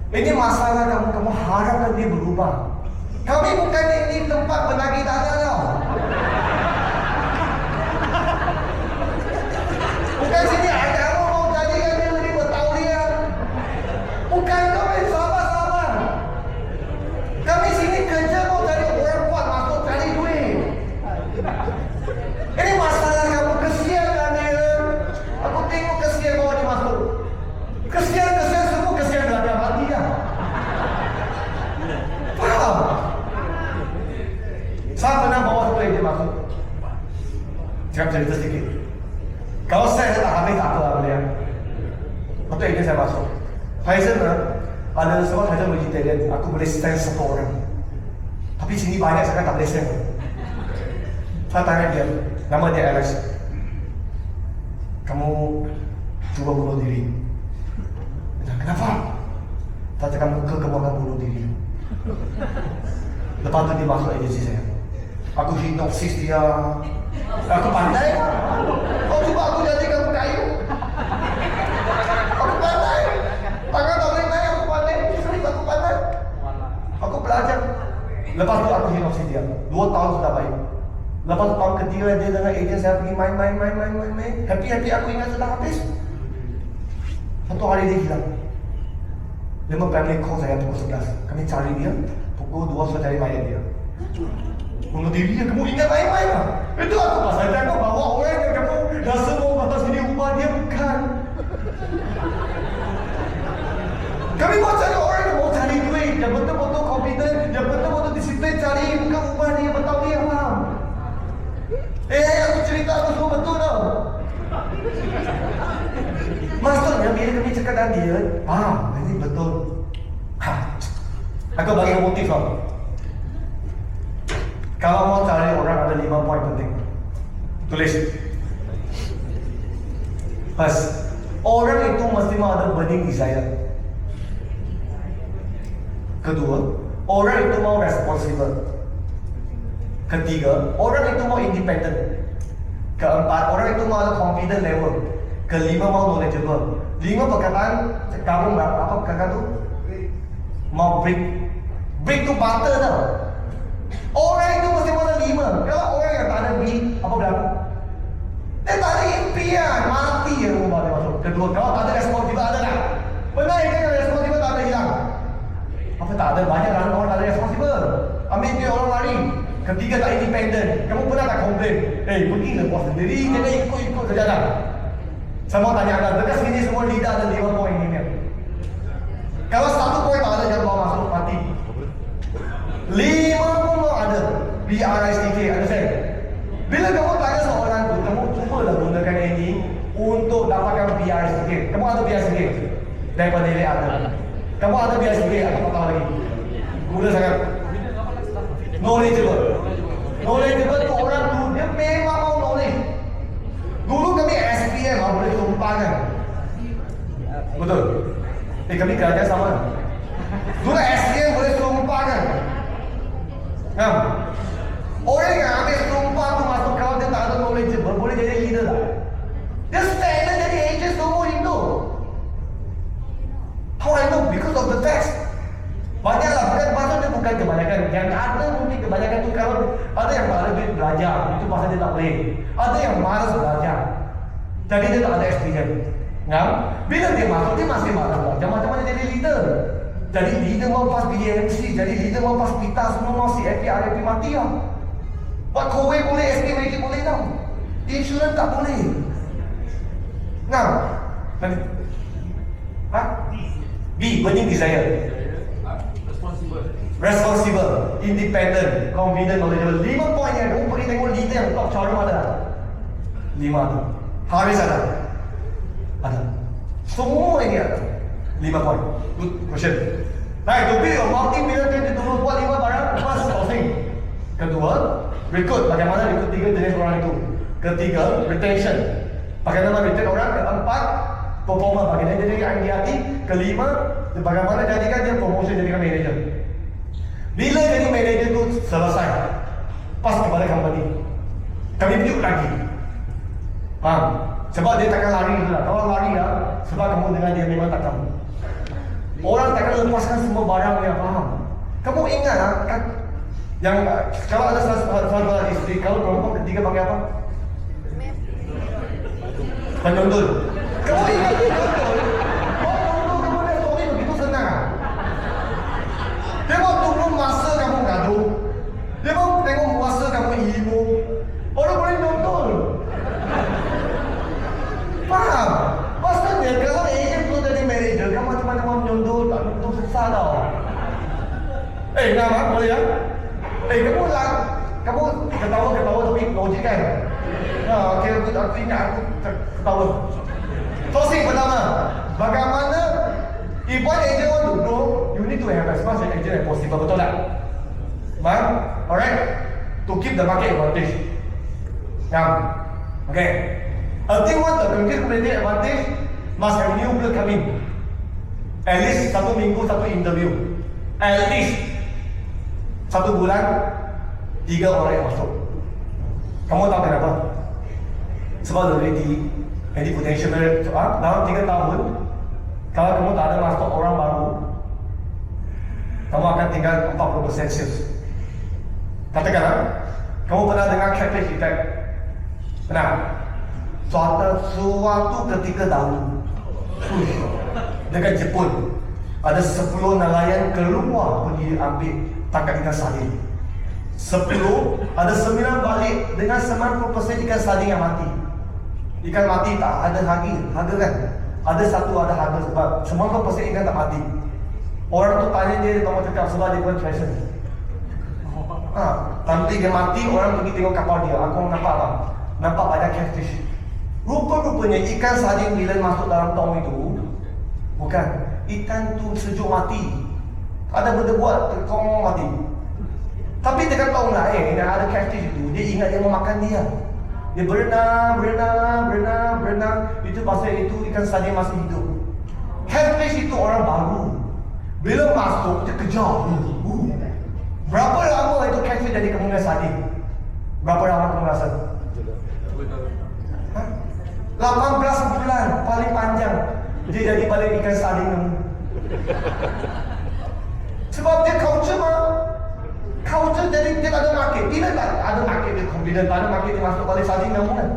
Ini masalah kamu harapkan dia berubah. Kami bukan ini tempat penagih dana tau. Bukan sini ada kamu mau jadikan dia lebih bertauliah. Bukan kami sabar-sabar. Kami sini kerja mau cari orang kuat masuk cari duit. Ini masalah kamu, kesian kan dia. Aku tengok kesian bawa dia masuk. Kesian semua kesian dalam hati kan. Faham? Saya pernah bawa satu agent masuk. Cakap cerita sedikit. Kalau saya tak habis tak apa boleh ya. Waktu agent saya masuk, Faizal ada sebab Faizal vegetarian, aku boleh stand satu orang. Tapi sini banyak saya tak boleh stand. Saya tanya dia, nama dia Alex. Kamu cuba bunuh diri. Kenapa? Tak cakap muka kamu akan bunuh diri. Lepas tu dia masuk agensi saya. Aku hipnosis dia. Aku pandai. Kau cuba aku jadi kamu kayu. Aku pandai. Tangan tak boleh naik, aku pandai. Serius aku pandai. Aku belajar. Lepas tu aku hipnosis dia. 2 tahun sudah baik. Lepas tahun ketiga dia dengan agen saya pergi main. Happy aku ingat sudah habis. Satu hari dia hilang. Dia family call saya pukul 11. Kami cari dia. Pukul 2 saya cari mayat dia. Bunuh diri dia, kamu ingat main-main lah. Itu aku pasal jangan bawa orang yang kamu rasa mau batas ini ubah dia, bukan. Kami mau cari orang yang mau cari duit, yang betul-betul confident, yang betul-betul disiplin cari, bukan ubah dia, betul dia, faham? Aku cerita aku semua betul tau. Maksudnya bila kami cakap dengan dia, ini betul. Aku bagi motif tau. Kalau mau cari orang ada 5 poin penting. Tulis. First, orang itu mesti ada burning desire. Kedua, orang itu mau responsible. Ketiga, orang itu mau independent. Keempat, orang itu mau ada confident level. Kelima, mau knowledgeable. 5 perkataan kamu apa perkataan tu? Mau break tu butter tau. Orang itu mesti ada 5. Kalau orang yang tak ada B, apa berlaku? Dia tak ada impian, mati ya rumah dia masuk. Kedua, kalau tak ada responsibel ada tak? Benar ikan yang responsibel tak ada hilang. Apa tak ada? Banyak orang tak ada responsibel. Ambil dia orang lari. Ketiga, tak independent. Kamu pernah tak komplain? Pergi lah bos sendiri, jangan ikut-ikut saja tak? Saya mau tanya anda, dekat sini semua leader ada 5 poin ini. Kalau 1 poin tak ada, jangan bawa masuk, mati. 5 pun ada. BRISTK, understand? Bila kamu tanya seorang tu, kamu cubalah gunakan ini untuk dapatkan BRISTK. Kamu ada BRISTK? Daripada nilai ada. Kamu ada BRISTK atau apa lagi? Guna sangat. Knowledgeable. Knowledgeable tu orang tu, dia memang mau knowledge. Dulu kami SPM boleh tumpah kan? Betul? Kami kerja sama. Dulu SPM boleh tumpah kan? Orang yang ambil sumpah tu masuk kalau dia tak ada knowledgeable, boleh jadi leader tak? Dia standard jadi agent semua itu. How I know? Because of the text. Banyaklah, maksudnya bukan kebanyakan. Yang ada mungkin kebanyakan tu kalau ada yang tak ada duit belajar, itu pasal dia tak boleh. Ada yang malas belajar, jadi dia tak ada experience. Bila dia masuk, dia masih malas belajar. Macam mana jadi leader? Jadi leader mau pas BMC, jadi leader mau pas pita semua mau CFP, RFP mati lah. Buat kowe boleh, SPWG boleh tau. Insurans tak boleh. Nanti B. Burning desire. Responsible, independent, confident, knowledgeable. 5 poin yang kamu pergi tengok leader yang top cara ada. 5 tu. Haris ada. Ada. Semua ini ada. 5 poin. Good question. Baik, to be a multi-million dulu buat 5 barang. First, sourcing. Kedua, recruit. Bagaimana recruit 3 jenis orang itu. Ketiga, retention. Bagaimana retain orang. Keempat, performa. Bagaimana jadi yang hati. Kelima, bagaimana jadikan dia promotion jadikan manager. Bila jadi manager tu selesai, pas kepada company, kami build lagi. Faham? Sebab dia takkan lari lah. Kalau lari lah, sebab kamu dengan dia memang tak kamu. Orang takkan lepaskan semua barang yang faham. Kamu ingat lah, kan? Yang kalau ada salah isteri, kalau perempuan ketiga pakai apa? Penyundul. Kamu ingat penyundul? Kamu lihat suami begitu senang. Dia mau tunggu masa kamu gaduh. Dia mau tengok masa kamu emo. Orang boleh nonton. Faham? Maksudnya kalau agent tu jadi manager, kamu macam-macam menyundul, tak menyundul susah tau. Nama boleh ya? Kamu lah, kamu ketawa tapi logik kan? Okay, aku ingat aku ketawa. Sourcing pertama, bagaimana if one agent want to grow, you need to have as much agent as possible, betul tak? Faham? Alright? To keep the market advantage. Okay. A team want to complete competitive advantage must have new blood coming. At least 1 minggu 1 interview. At least 1 bulan 3 orang yang masuk. Kamu tahu kenapa? Sebab already jadi potential dalam 3 tahun, kalau kamu tak ada masuk orang baru, kamu akan tinggal 40% sales. Katakanlah, kamu pernah dengar catfish effect? Pernah? Suatu ketika dahulu, dekat Jepun, ada 10 nelayan keluar pergi ambil tangkap ikan sardin. 10, ada 9 balik dengan 90% ikan sardin yang mati. Ikan mati tak ada harga kan? Ada satu ada harga sebab 90% ikan tak mati. Orang tu tanya dia, kamu cakap sebab dia bukan fashion. Tapi dia mati, orang pergi tengok kapal dia. Aku nampak apa? Nampak banyak catfish. Rupa-rupanya ikan sardin bila masuk dalam tong itu, bukan, ikan tu sejuk mati. Ada benda buat, kau mati. Tapi dekat tong lain, ada catfish itu, dia ingat dia mau makan dia. Dia berenang. Itu pasal itu ikan sardin masih hidup. Catfish itu orang baru. Bila masuk, dia kejar. Berapa lama itu catfish jadi kemungan sardin? Berapa lama kamu rasa? 18 bulan, paling panjang. Dia jadi balik ikan sardin kamu. Sebab dia culture mah. Culture jadi dia tak ada market. Bila tak ada market, dia confident. Tak ada market, dia masuk balik sardin kamu kan.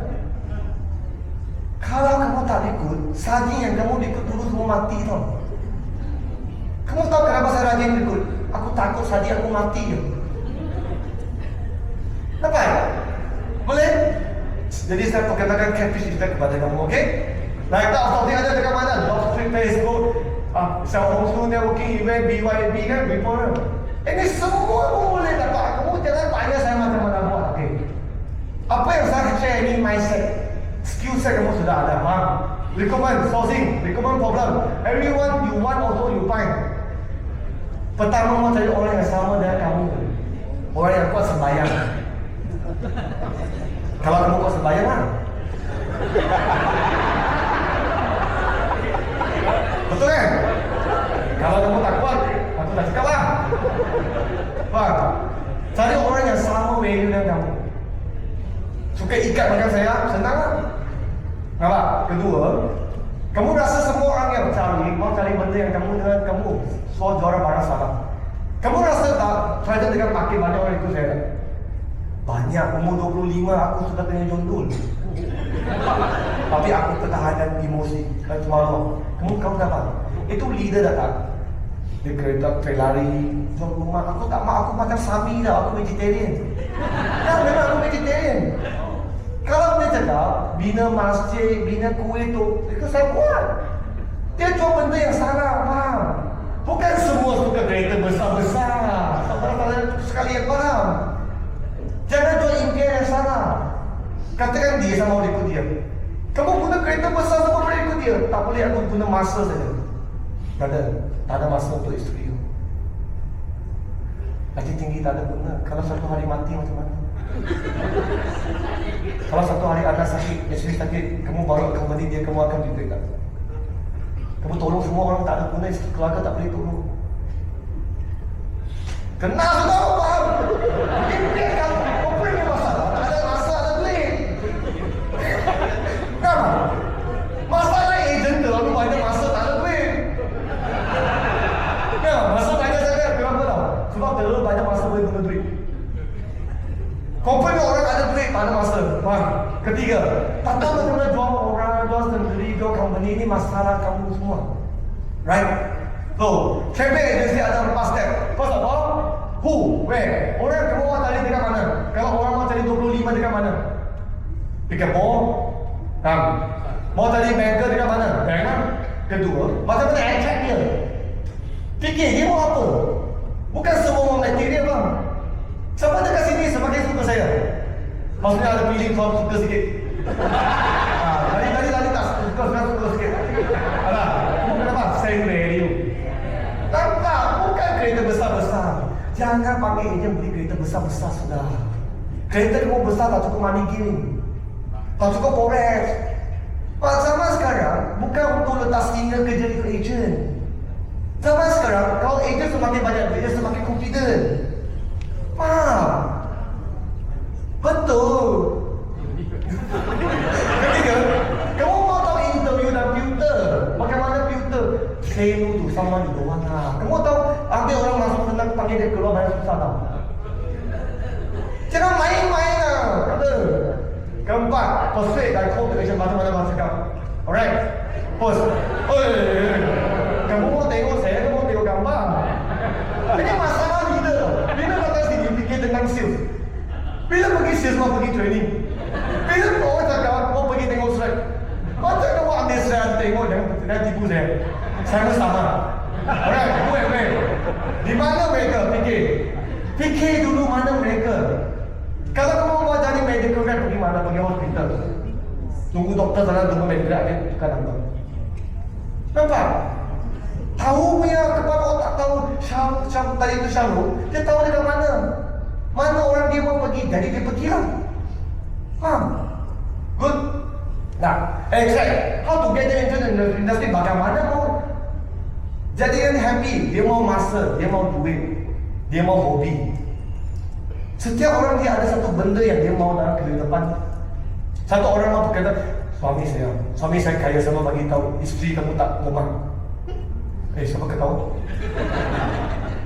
Kalau kamu tak ikut, sardin yang kamu ikut dulu semua mati tau. Kamu tahu kenapa saya rajin ikut? Aku takut sardin aku mati je. Nampak? Boleh? Jadi saya perkenalkan catfish effect kepada kamu, okey? Like tak, something ada dekat mana? Dropstream, Facebook, Homeschool Networking Event, BYB kan, before. Ini semua boleh dapat. Kamu jangan tanya saya macam mana buat, okey? Apa yang saya share ini mindset, skill set kamu sudah ada, faham? Recommend, sourcing, recommend problem. Everyone you want also you find. Pertama mau cari orang yang sama dengan kamu. Orang yang kuat sembahyang. Kalau kamu kuat sembahyang kan? Betul kan? Kalau kamu tak kuat, aku tak cakap lah. Faham? Cari orang yang sama value dengan kamu. Suka ikat dengan saya, senang lah. Nampak? Kedua, kamu rasa semua orang yang mau cari benda yang kamu dengan kamu soal juara barang salah. Kamu rasa tak, saya dengan makin banyak orang ikut saya. Banyak, umur 25 aku sudah kena jondul. Tapi aku pertahankan emosi dan malu. Kamu dapat. Itu leader datang. Dia kereta lari, jual rumah. Aku tak mau, aku macam Sami dah, aku vegetarian. Ya, memang aku vegetarian. Kalau dia cakap, bina masjid, bina kuih tu, itu saya buat. Dia jual benda yang salah, faham? tak boleh aku guna masa saja. Brother, tak ada masa untuk isteri you. Gaji tinggi tak ada guna. Kalau satu hari mati macam mana? Kalau satu hari anak sakit, isteri sakit, kamu bawa company dia, kamu akan duit tak? Kamu tolong semua orang tak ada guna, keluarga tak boleh tolong. Kenal sudah, faham? Ini kamu, kau punya masalah, tak ada masa, ada duit. Kenapa? Masalah agent tu, aku banyak masa, tak ada duit. Ya, masa banyak saja, kenapa tau? Sebab terlalu banyak masa boleh guna duit. Company orang ada duit, tak ada masa. Faham? Ketiga, tak tahu bagaimana jual orang, jual sendiri, jual company, ini masalah kamu semua. Right? So, campaign agency ada 4 step. First of all, who, where. Orang kamu mau cari dekat mana? Kalau orang mau cari 25 dekat mana? Dekat mall? Mau cari banker dekat mana? Bank kan? Kedua, macam mana attract dia? Fikir dia mau apa? Bukan semua mau material bang. Siapa dekat sini semakin suka saya? Maksudnya ada feeling kalau suka sikit. Tadi tak suka, sekarang suka sikit. Alah, kenapa? Saya value. Nampak? Bukan kereta besar-besar. Jangan pakai agent beli kereta besar-besar sudah. Kereta kamu besar tak cukup money game. Tak cukup forex. Zaman sekarang bukan untuk letak single kerja itu agent. Zaman sekarang kalau agent semakin banyak duit, dia semakin confident. Faham? Betul. Ketiga, kamu mau tahu interview dan filter. Bagaimana filter? Say no to someone you don't want lah. Kamu tahu ada orang masuk senang panggil dia keluar banyak susah tau. Jangan main-main lah. Kata. Keempat, persuade dan call to action macam mana cakap. Alright? First. Kamu mau tengok saya, kamu mau tengok gambar. Ini masalah leader tau. Leader datang sini fikir tentang sales. Bila pergi sales, mau pergi training. Bila orang cakap, mau pergi tengok slide. Macam kamu ambil slide, tengok, jangan tipu saya. Saya pun sama. Alright, wait. Di mana mereka? Fikir dulu mana mereka. Kalau kamu mau jadi medical rep, pergi mana? Pergi hospital. Tunggu doktor sana, tunggu medical rep, dia tukar nombor. Nampak? Tahu punya kepala otak tahu Syam tadi itu Syamul, dia tahu dekat mana. Mana orang dia mau pergi, jadi dia pergi lah. Faham? Good? Nah, exact. How to get into the industry, bagaimana mau jadi yang happy, dia mau masa, dia mau duit, dia mau hobi. Setiap orang dia ada satu benda yang dia mau dalam kehidupan. Satu orang mau berkata, suami saya kaya sama bagi tahu isteri kamu tak lemah. Siapa ketahu?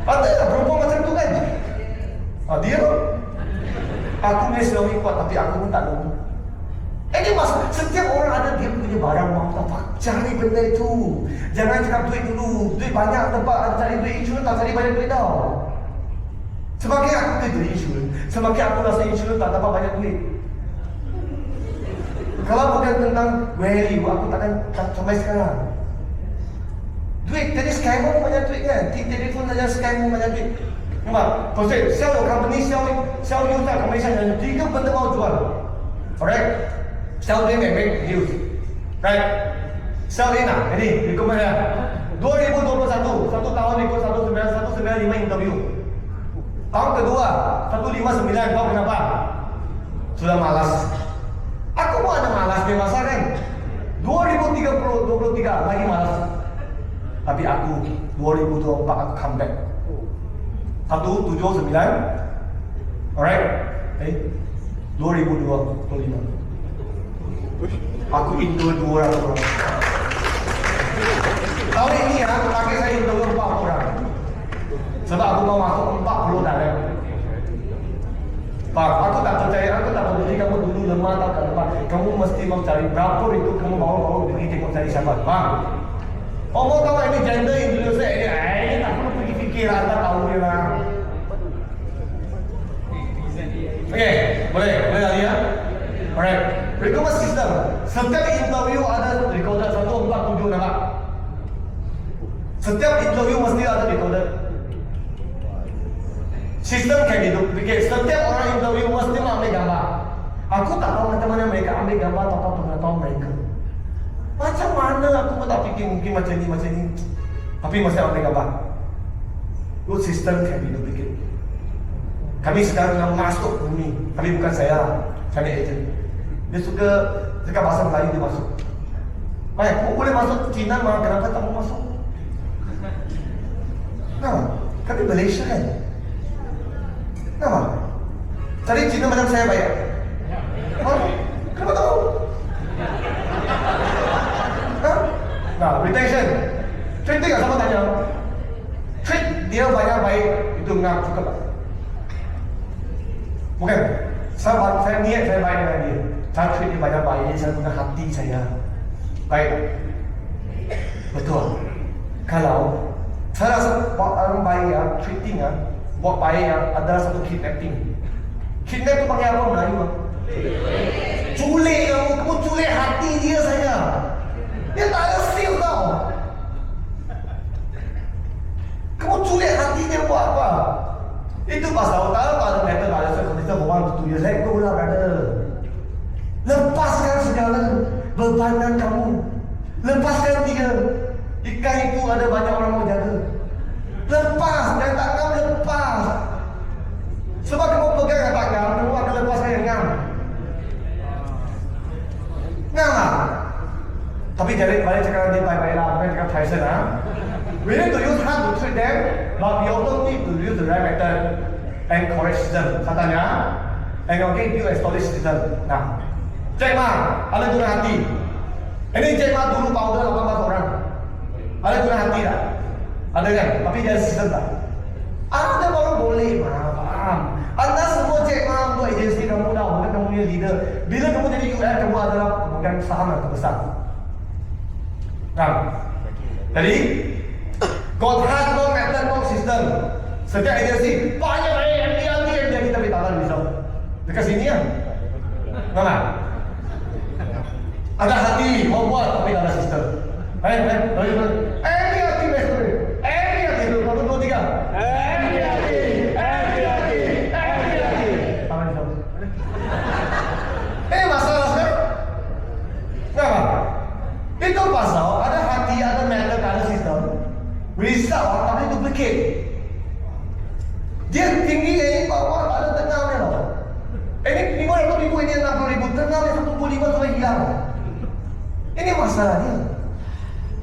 Ada perempuan macam tu kan? Dia aku punya suami kuat tapi aku pun tak lemah. Ini masalah. Setiap orang ada dia punya barang mau apa. Cari benda itu. Jangan cakap duit dulu. Duit banyak tempat ada cari duit insurans, tak cari banyak duit tau. Semakin aku kerja insurans, semakin aku rasa insurans tak dapat banyak duit. Kalau bukan tentang value, aku takkan sampai sekarang. Duit, tadi scammer banyak duit kan? Telefon saja scammer banyak duit. Nampak? Konsep, sell your company, sell you tak company saya. 3 benda mau jual. Alright? Sell dia make news. Right? Sell dia nak. Ini, rekomen ya. 2021, 1 tahun ikut 195 interview. Tahun kedua, 159, kau kenapa? Sudah malas. Aku mau ada malas dia masa kan? 2023 lagi malas. Tapi aku 2024 aku comeback. 179. Alright? 2025. Aku interview 200 orang. Tahun ini ya, aku pakai saya interview 4 orang. Sebab aku mau masuk 40 dalam. Pak, aku tak percaya, aku tak peduli kamu dulu lemah atau tak lemah. Kamu mesti mau cari berapa itu kamu mau pergi tengok cari siapa. Pak, mau tahu ini gender Indonesia ini tak perlu pergi fikir, anda tahu dia lah. Oke, boleh lagi ya. Alright, recruitment system. Setiap interview ada recorder 147 nama. Setiap interview mesti ada recorder. Sistem kayak gitu. Setiap orang interview mesti ambil gambar. Aku tak tahu macam mana mereka ambil gambar atau pengetahuan mereka. Macam mana aku pun tak fikir mungkin macam ni. Tapi masa apa khabar? Good system can be duplicated. Kami sekarang nak masuk bumi. Tapi bukan saya, kami agent. Dia suka cakap bahasa Melayu, dia masuk. Baik, aku boleh masuk Cina, kenapa tak mau masuk? Kenapa? Kami Malaysia kan? Kenapa? Cari Cina macam saya bayar. Kenapa tahu? Nah, retention. Treat dia sama tanya. Treat dia banyak baik, itu nak cukup tak? Bukan. Saya niat saya baik dengan dia. Saya treat dia banyak baik, saya guna hati saya. Baik. Betul. Kalau saya rasa buat orang baik ya, treating ya, buat baik ya, adalah satu kidnapping. Kidnap tu pakai apa Melayu? Culik kamu culik hati dia saya. Dia tak ada feel tau. Kamu culik hati dia buat apa? Itu pasal tahu ada method ada sesuatu orang tu dia saya lah brother. Lepaskan segala bebanan kamu. Lepaskan dia. Ikan itu ada banyak orang mau jaga. Lepas, jangan tak ngam, lepas. Sebab kamu pegang yang tak ngam, kamu akan lepaskan yang ngam. Ngam lah. Tapi jadi balik cakap dia baik-baik lah, bukan cakap Tyson lah. We need to use hard to treat them, but we also need to use the right method and correct system. Katanya, and okay, you establish system. Nah, Jack Ma, ada guna hati. Ini Jack Ma dulu powder 18 orang. Ada guna hati tak? Ada kan? Tapi dia sistem tak? Ada baru boleh, faham? Anda semua Jack Ma untuk agensi kamu dah, bukan kamu punya leader. Bila kamu jadi UN, kamu adalah pemegang saham yang terbesar. Kan? Jadi, God has no method, no system. Setiap agensi banyak MDR kita beritahu risau. Dekat sini kan? Mana? Ada hati, mau buat tapi tak ada sistem. MDR besok ni. MDR itu satu dua tiga. MDR. Tangan risau. Masalah sekarang. Kenapa? Itu pasal ada hati, ada method, ada sistem. Risau tapi duplicate. Dia tinggi ini bawah ada tengahnya loh. Ini 500,000 ini 60,000 tengahnya 125 sampai hilang. Ini masalahnya.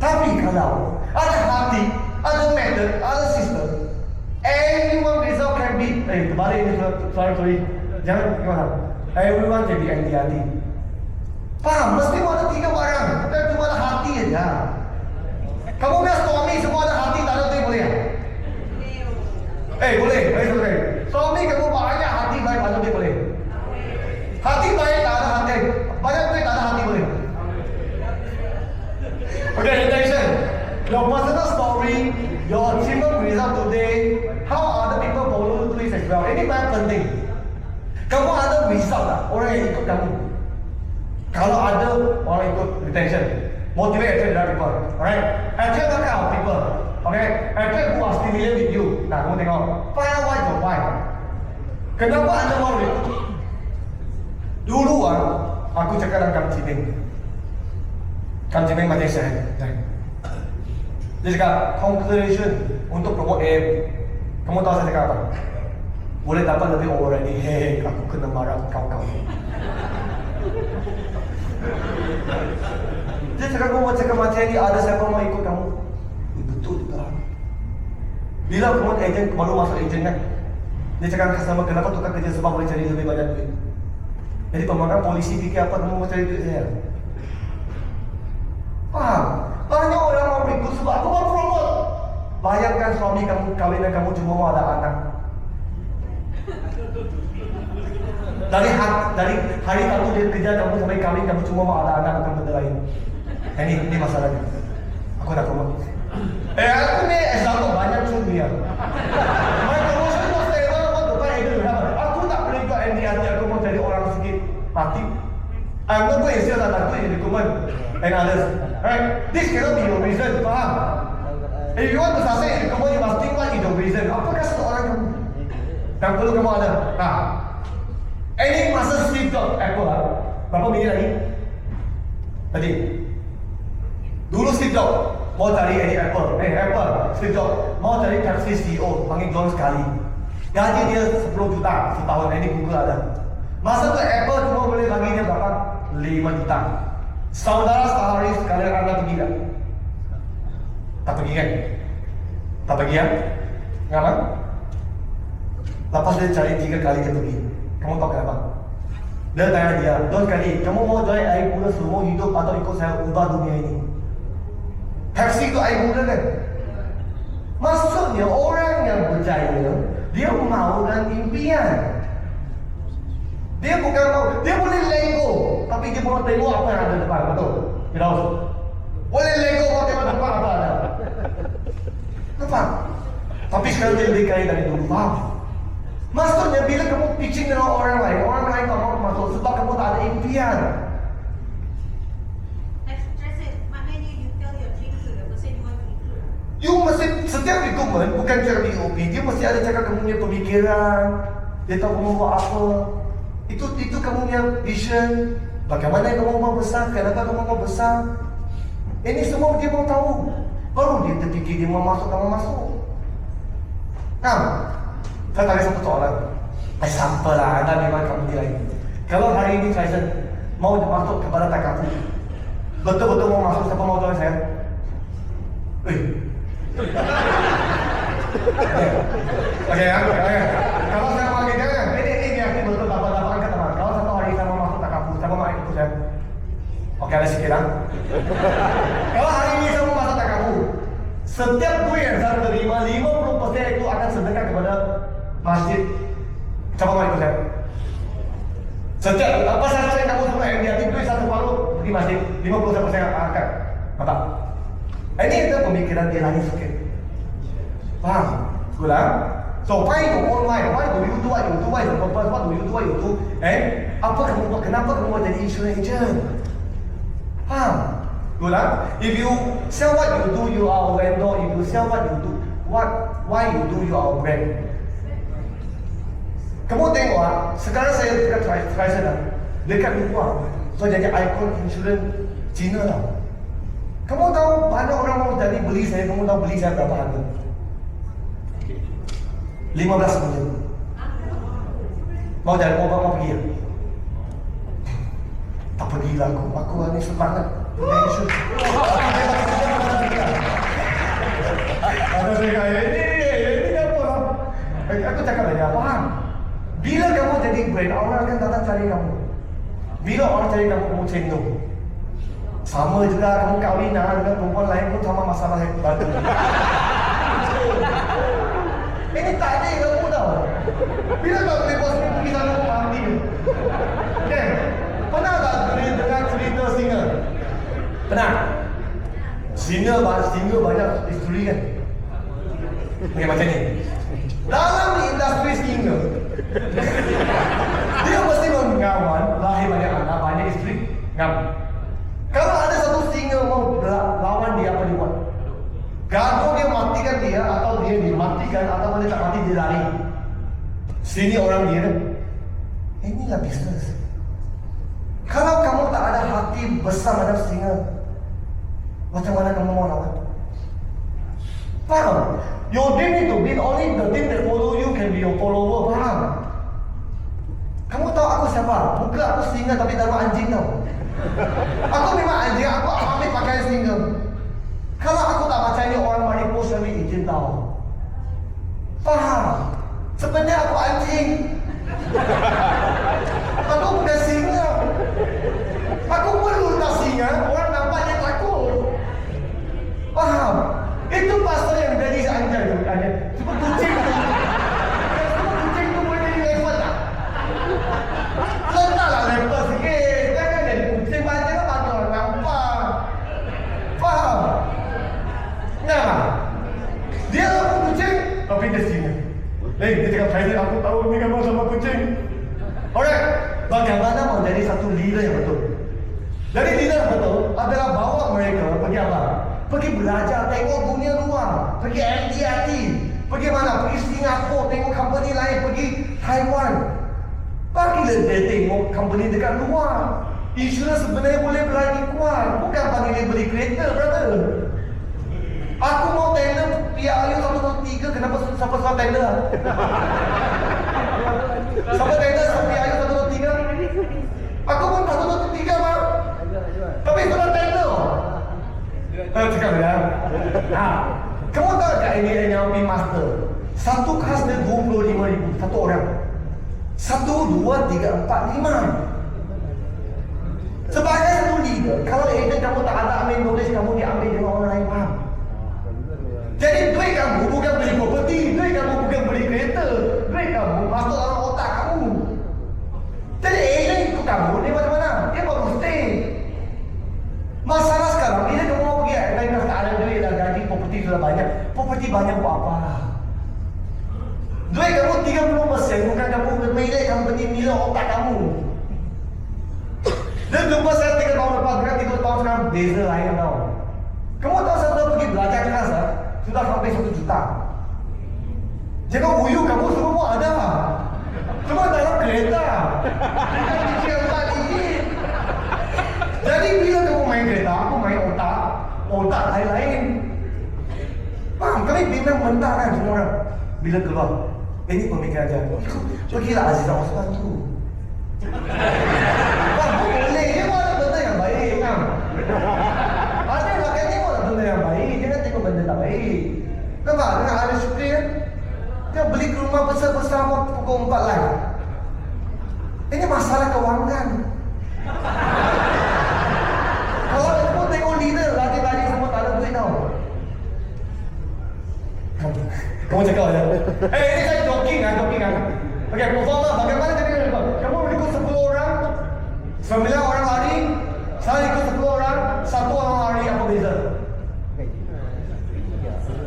Tapi kalau ada hati, ada method, ada sistem, everyone result can be. Terbalik ini sorry. Jangan gimana. Everyone can be anti-hati. Faham? Mesti ada 3 barang. Bukan cuma ada hati aja. Kamu punya suami semua ada hati, tak ada duit boleh ya? Boleh. Suami kamu banyak hati baik, banyak duit boleh. Hati baik, tak ada hati. Banyak duit, tak ada hati boleh. Okay, attention. Your personal story, your achievement result today, how other people follow you do it as well. Ini banyak penting. Kamu ada result tak? Orang yang ikut kamu. Kalau ada orang ikut retention, motivate attract the right people. Alright? Attract the kind of people. Okay? Attract who are stimulated with you. Nah, kamu tengok. Find out why your why. Kenapa anda mau ikut? Dulu aku cakap dengan Kam Cimeng. Kam Cimeng Malaysia. Dia cakap, congratulations untuk promote AM. Kamu tahu saya cakap apa? Boleh dapat lebih orang ni. Aku kena marah kau. Dia cakap kamu cakap macam ni, ada siapa mau ikut kamu? Betul juga. Bila promote agent, baru masuk agent kan? Dia cakap customer, kenapa tukar kerja sebab boleh cari lebih banyak duit? Jadi pemakan polisi fikir apa kamu mau cari duit saya? Faham? Banyak orang mau ikut sebab aku mau promote. Bayangkan suami kamu kahwin dan kamu cuma mau ada anak. Dari hari kamu dia kerja kamu sampai kahwin kamu cuma mau ada anak, bukan benda lain. Ini masalahnya. Aku nak promote. Aku ni example banyak dunia. My promotion was stable, want to buy idol. Aku tak boleh ikut MDR, aku mau jadi orang sikit mati. I'm not going to sell that, aku in recruitment and others. Right? This cannot be your reason, faham? If you want to succeed in recruitment, you must think what is your reason. Apakah seorang kamu yang perlu kamu ada? Ini masa Steve Jobs Apple berapa minit lagi? Tadi Dulu Steve Jobs mau cari Apple, Steve Jobs mau cari Pepsi CEO, panggil John sekali. Gaji dia 10 juta setahun, ini Google ada. Masa tu Apple cuma boleh bagi dia berapa? 5 juta. Saudara sehari sekalian anda pergi tak? Tak pergi kan? Tak pergi kan? Kenapa? Lepas dia cari 3 kali dia pergi. Kamu tahu kenapa? Dia tanya dia, John sekali, kamu mau join air muda semua hidup atau ikut saya ubah dunia ini? Pepsi itu air muda kan? Maksudnya orang yang berjaya, dia mau dan impian. Dia bukan mau, dia boleh lego, tapi dia mau tengok apa yang ada depan, betul? Tidak boleh lego, mau tengok depan apa ada. Nampak? Tapi sekarang dia lebih kaya dari dulu, faham? Maksudnya bila kamu pitching dengan orang lain tak mau masuk sebab kamu tak ada impian. You mesti setiap recruitment bukan cara BOP, dia mesti ada cakap kamu punya pemikiran, dia tahu kamu buat apa. Itu kamu punya vision. Bagaimana kamu mau besar, kenapa kamu mau besar. Ini semua dia mau tahu. Baru dia terfikir dia mau masuk, kamu masuk. Nah, saya tanya satu soalan. Sampai lah, anda memang kamu nilai. Kalau hari ini Tyson mau masuk kepada Takapu, betul-betul mau masuk, siapa mau join saya? Oke, kalau saya panggil dia, ini aku betul dapat angkat teman. Kalau satu hari saya mau masuk Takapu, siapa mau ikut saya? Oke, ada sikit lah. Kalau hari ini saya mau masuk Takapu, setiap duit yang saya terima 50% itu akan sedekah kepada masjid. Siapa mau ikut saya? Setiap apa saja kamu semua yang dia duit satu palu di masjid, 50% akan. Nampak? Ini itu pemikiran dia lain sikit. Faham? Ulang. So why you online? Why do you do what you do? Why the purpose? What do you do? What you do? Apa kamu buat? Kenapa kamu buat jadi insurance agent? Faham? Ulang. If you sell what you do, you are a vendor. If you sell what you do, why you do, you are a brand. Kamu tengok sekarang saya dekat Tyson dekat luar. So jadi ikon insurance Cina lah. Kamu tahu banyak orang mau jadi beli saya, kamu tahu beli saya berapa harga? 15 million. Mau jadi mau pergi ya? Tak pergi lah aku ni semangat. Ada saya kaya ini apa lah? Aku cakap aja, faham? Bila kamu jadi brand, orang akan datang cari kamu. Bila orang cari kamu, kamu cendol. Sama juga kamu kahwin dengan perempuan lain pun sama masalah yang baru. Ini tak ada kamu tahu. Bila kau boleh bos pergi sana mandi. Okay. Pernah tak dengar cerita singa? Pernah. Singa banyak isteri kan? Okay, macam ni. Dalam industri singa, dia mesti menggawan lahir banyak anak, banyak isteri. Ngam. Kalau ada satu singa mau lawan dia, apa dia buat? Gaduh dia matikan dia, atau dia dimatikan, atau boleh tak mati dia lari. Sini orang dia. Inilah bisnes. Kalau kamu tak ada hati besar macam singa, macam mana kamu mau lawan? Faham? Your dream itu be only the thing that follow you can be your follower. Faham? Kamu tahu aku siapa? Muka aku singa tapi dalam anjing tau. Aku memang anjing, aku ambil pakai singa. Kalau aku tak baca ini orang mari post kami izin tahu. Faham? Sebenarnya aku anjing. Aku bukan singa. Aku perlu tak singa, orang nampak dia takut. Faham? Itu pasal yang jadi anjing tu. Cuma kucing tu. Cuma kucing tu boleh jadi level tak? Letaklah level sikit. Jangan jadi kucing banyak lah banyak orang nampak. Faham? Nah, dia pun kucing tapi dia singa. Dia cakap saya aku tahu ni gambar sama kucing. Alright, bagaimana mau jadi satu leader yang betul? Jadi leader yang betul adalah bawa mereka pergi apa? Pergi belajar, tengok dunia luar. Pergi MDRT. Pergi mana? Pergi Singapura, tengok company lain. Pergi Taiwan. Pergilah dia tengok company dekat luar. Insurans sebenarnya boleh berani kuat, bukan panggil beli kereta, brother. Aku mau tender PRU 113, kenapa siapa tender? Siapa tender PRU 113? Aku pun 113 mah. Tapi sudah tender. Cakap ya. Kamu tahu tak ini NLP Master? Satu customer 25,000 satu orang. 1, 2, 3, 4, 5. Sebagai satu leader, kalau agent kamu tak ada ambil knowledge, kamu diambil dengan orang lain, faham? Jadi duit kamu bukan beli property, duit kamu bukan beli kereta, duit kamu masuk dalam otak kamu. Jadi agent ikut kamu, dia macam mana? Dia baru stay. Masalah sekarang, bila kamu mau pergi, dah tak ada duit dah, gaji property sudah banyak. Property banyak buat apa? Duit kamu 30%, bukan kamu bermainai, kamu pergi nilai otak kamu. Dan jumpa saya 3 tahun lepas dengan 3 tahun sekarang beza lain tau. Kamu tahu saya sudah pergi belajar kelas sudah sampai 1 juta. Jangan uyu kamu semua ada. Semua dalam kereta. Jadi bila kamu main kereta, aku main otak lain-lain. Faham? Kami bimbang mentah kan semua orang. Bila keluar, ini pemikiran aja. Pergilah Azizah Osman tu. Boleh, dia pun ada benda yang baik kan? Ada rakyat ni pun ada benda yang baik. Jangan tengok benda tak baik. Nampak dengan Arif Syukri kan? Dia beli rumah besar-besar pukul 4 lah. Ini masalah kewangan. Kalau kamu tengok leader, lagi-lagi semua tak ada duit tau. Kamu cakap aja. Ini saya joking kan? Okey, performa bagaimana jadi kamu ikut 10 orang, 9 orang lari, saya ikut 10 orang, 1 orang lari, apa beza?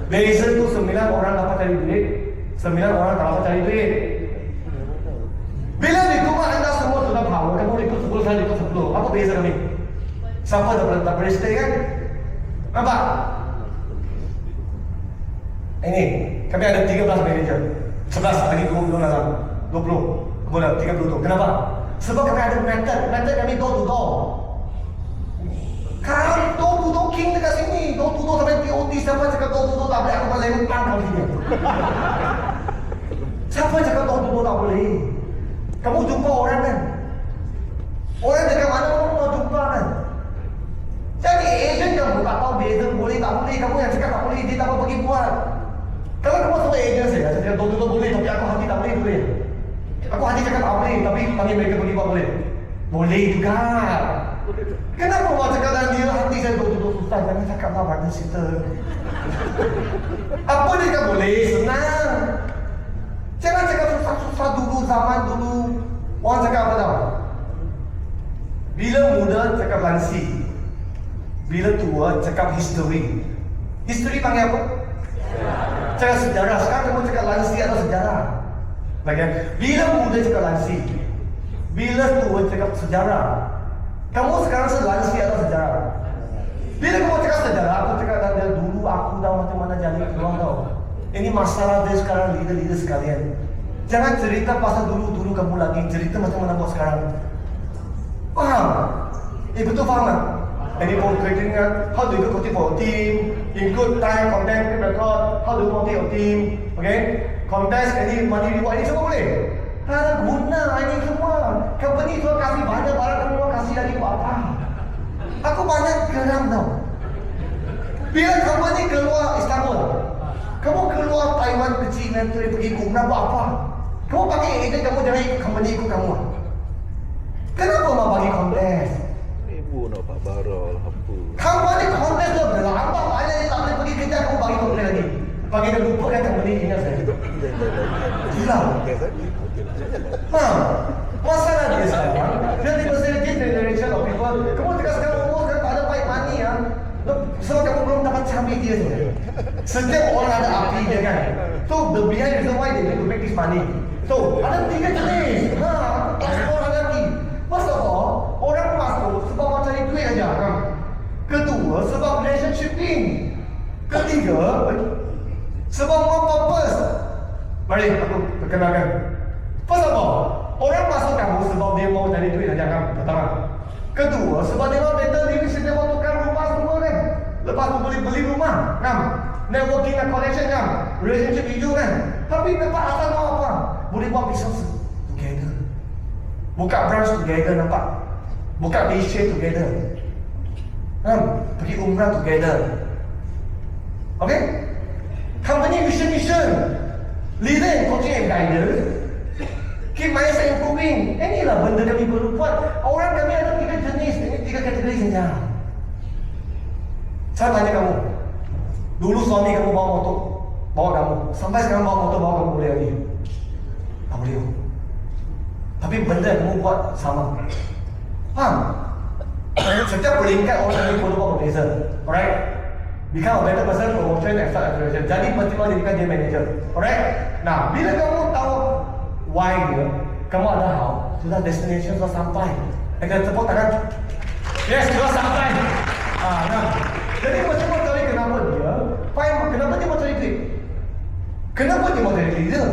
Beza tu 9 orang dapat cari duit, 9 orang tak dapat cari duit. Bila di rumah anda semua sudah power, kamu ikut 10, saya ikut 10, apa beza kami? Siapa tak boleh stay kan? Nampak? Ini, kami ada 13 manager, 11 lagi 20 dalam 20, kemudian 30 tu. Kenapa? Sebab kami ada method kami door to door. Kami door to door king dekat sini, door to door sampai POT. Siapa cakap door to door tak boleh, aku boleh lempang kau sini. Siapa cakap door to door tak boleh? Kamu jumpa orang kan? Orang dekat mana kamu mau jumpa kan? Jadi agent kamu tak tahu beza boleh tak boleh, kamu yang cakap tak boleh, dia tak mau pergi buat. Kalau kamu semua agent saya cakap door to door boleh, tapi aku hati tak boleh. Aku hati cakap tak boleh, tapi panggil mereka pergi buat boleh. Boleh juga. Kenapa awak cakap dan dia hati saya betul-betul susah? Jangan cakap lah partner sister. Apa dia cakap boleh? Senang. Jangan cakap susah-susah dulu, zaman dulu. Orang cakap apa tau? Bila muda cakap lansi. Bila tua cakap history. History panggil apa? Cakap sejarah. Sekarang kamu cakap lansi atau sejarah? Bagian. Bila muda cakap lansi, bila tua cakap sejarah. Kamu sekarang selansi atau sejarah? Bila kamu cakap sejarah, aku cakap dari dulu aku tahu macam mana jalan keluar tau. Ini masalah dia sekarang leader-leader sekalian. Jangan cerita pasal dulu-dulu kamu lagi, cerita macam mana buat sekarang. Faham? Betul faham tak? Any more trading how do you go for a team, include time, content, record, how do you motivate your team, okay? Contest, any money reward, ini semua boleh. Tak ada guna ini semua. Company tu kasih banyak barang, kamu mau kasih lagi buat apa? Aku banyak geram tau. Bila company keluar Istanbul, kamu keluar Taiwan ke China, pergi umrah buat apa? Kamu pakai agent, kamu jangan ikut company ikut kamu. Kenapa mau bagi kontes? Ibu nak Pak Barol, apa? Company kontes tu berlambang banyak dia tak boleh pergi kerja, kamu bagi kontes lagi. Bagi dia lupa kan company ingat saya. Gila. Masalah dia sekarang, dia facilitate generation of people. Kamu cakap sekarang umur sekarang tak ada baik money ya. Sebab kamu belum dapat cambil dia tu. Setiap orang ada api dia kan. So the behind reason why they need to make this money. So ada 3 jenis. Tak semua orang lagi. First of all, orang masuk sebab mau cari duit aja kan. Kedua, sebab relationshiping. Ketiga, sebab mau purpose. Mari aku perkenalkan. First of all, orang masuk kamu sebab dia mau cari duit aja kan. Pertama. Kedua, sebab dia better living sedia mau tukar rumah semua kan. Lepas tu boleh beli rumah kan. Networking and connection kan. Relationship hijau kan. Tapi tempat asal mau apa? Boleh buat business together. Buka branch together, nampak? Buka Malaysia together kan. Pergi umrah together. Okay? Company mission. Leader and coaching and guidance. Keep mindset improving. Inilah benda kami perlu buat. Orang kami ada 3 jenis, ini 3 kategori saja. Saya tanya kamu, dulu suami kamu bawa motor, bawa kamu. Sampai sekarang bawa motor, bawa kamu boleh lagi? Tak boleh. Tapi benda yang kamu buat sama. Faham? Setiap peringkat orang kami perlu buat berbeza. Alright? Become a better person, promotion, and start acceleration. Jadi pertimbang jadikan dia manager. Alright? Nah, bila kamu tahu why dia, kamu ada how, sudah destination sudah sampai. Akan tepuk tangan. Yes, sudah sampai. Nah. Jadi macam mana tahu kenapa dia? Kenapa dia mau cari duit? Kenapa dia mau jadi leader?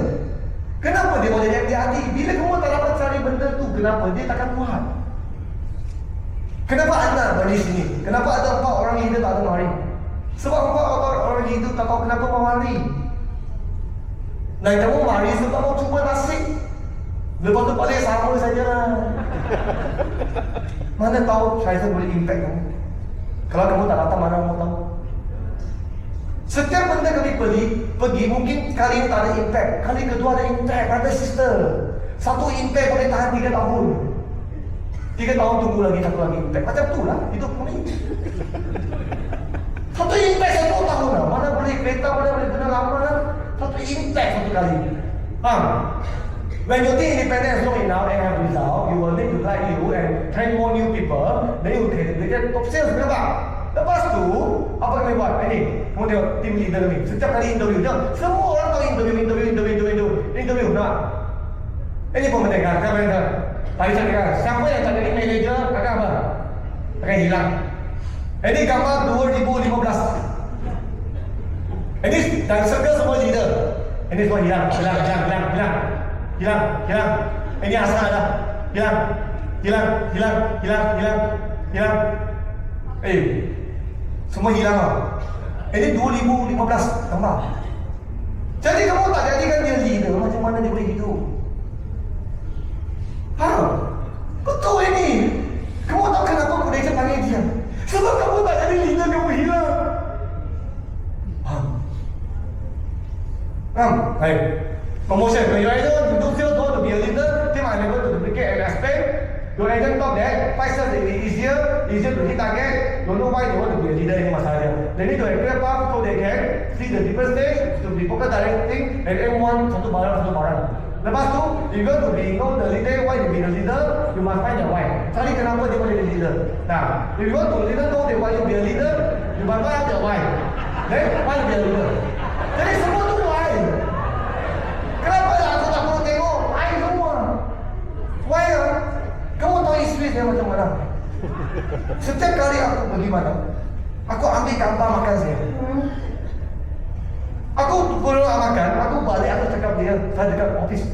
Kenapa dia mau jadi hati-hati? Bila kamu tak dapat cari benda tu, kenapa dia takkan buat? Kenapa anda berada di sini? Kenapa ada 4 orang leader tak ada mari? Sebab 4 orang leader tak tahu kenapa mau mari. Dan kamu mari sebab mau cuba nasib. Lepas tu balik sama sajalah. Mana tahu saya boleh impact kamu. Kalau kamu tak datang, mana kamu tahu? Setiap benda kami pergi mungkin kali ini tak ada impact. Kali kedua ada impact, brother sister. Satu impact boleh tahan 3 tahun. 3 tahun tunggu lagi, satu lagi impact. Macam tu lah hidup kami. Satu impact 1 tahun lah. Mana boleh kereta, mana boleh guna lama lah. Satu impact satu kali. Faham? When you think independence long enough and have result, you will need to like you and train more new people. Then you can get top sales, kenapa? Lepas tu, apa kami buat? Ini, kamu tengok team leader kami. Setiap kali interview, semua orang tahu interview. Nah, ini pementingan, kan? Tadi saya katakan, siapa yang tak jadi manager akan apa? Akan hilang. Ini gambar 2015. Ini dan circle semua leader. Ini semua hilang. Ini asal ada. Hilang. Semua hilang lah. Ini 2015 gambar. Jadi kamu tak jadikan dia leader, macam mana dia boleh hidup? Betul ini. Kamu tahu kenapa Malaysia panggil dia? Sebab kamu tak jadi leader, kamu hilang. Baik. Promotion. When you either do sales or to be a leader, team are able to duplicate and expand. Your agent thought that 5 sales is easier to hit target. Don't know why they want to be a leader, ini masalahnya. They need to have clear path so they can see the different stage to be focused directing and aim satu barang. Lepas tu, you got to be the leader. Why to be the leader? You must find the why. Cari kenapa dia boleh jadi leader. Nah, if you want to leader know they want to be a leader, you must find the why. Then, why to be a leader? Jadi semua tu why. Kenapa aku tak perlu tengok? Why semua? Why lah? Kamu tahu isteri saya macam mana? Setiap kali aku pergi mana, aku ambil gambar makan saya. Aku perlu makan, aku balik, aku cakap dia, saya dekat office.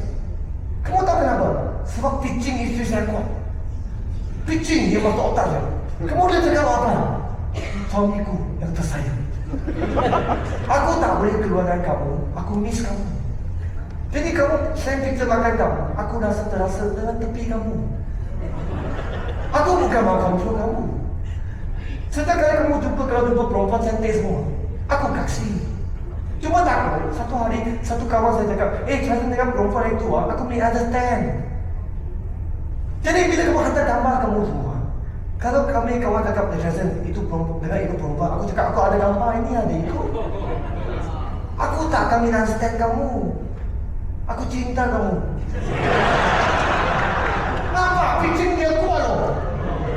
Kamu tahu kenapa? Sebab pitching isteri saya kuat. Pitching dia masuk otak saya. Kamu dia cakap apa? Suamiku yang tersayang. Aku tak boleh keluarkan kamu, aku miss kamu. Jadi kamu send picture makan kamu, aku terasa dengan tepi kamu. Aku bukan mau control kamu. Setiap kali kamu jumpa perempuan cantik semua, aku kasih. Cuma takut, satu hari, satu kawan saya cakap, saya dengan perempuan itu, aku may understand. Jadi bila kamu hantar gambar kamu semua, kalau kami kawan cakap, itu perempuan, dengan itu perempuan, aku cakap, aku ada gambar, ini ada ikut. Aku tak akan understand kamu. Aku cinta kamu. Nampak? Pitching dia kuat loh.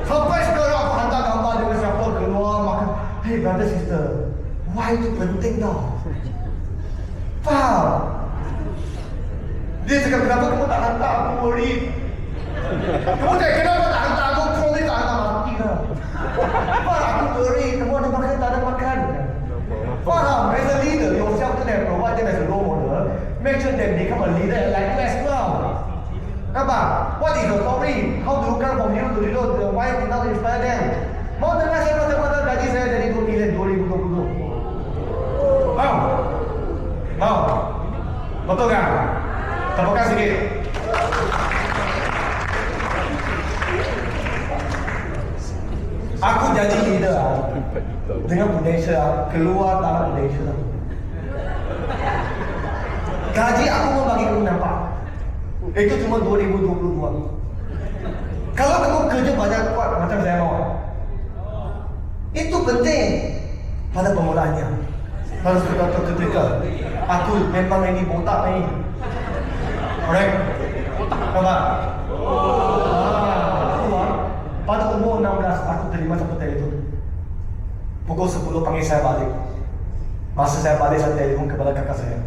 Sampai sekarang aku hantar gambar dengan siapa keluar makan. Hey brother sister, why itu penting tau? Faham? Dia cakap kenapa kamu tak hantar aku worry. Kamu cakap kenapa tak hantar aku probably tak hantar mati lah. Faham? Aku worry, kamu ada makan tak ada makan. Faham? As a leader, yourself to them, provide them as a role model. Make sure they become a leader like you as well. Kenapa? What is the story? How do you come from hero to zero? The wife did not inspire them. Mau dengar saya macam-macam gaji saya jadi 2 milion 2020. Mau? Mau? Betul kan? Tepukan sikit. Aku jadi leader dengan potential keluar dalam potential. Gaji aku mau bagi kamu nampak. Itu cuma 2022. Kalau kamu kerja banyak kuat macam saya mau, itu penting pada pemulaannya. Pada suatu ketika aku memang ini botak ni. Alright? Nampak? Pada umur 16 aku terima satu telefon. Pukul 10 panggil saya balik. Masa saya balik saya telefon kepada kakak saya.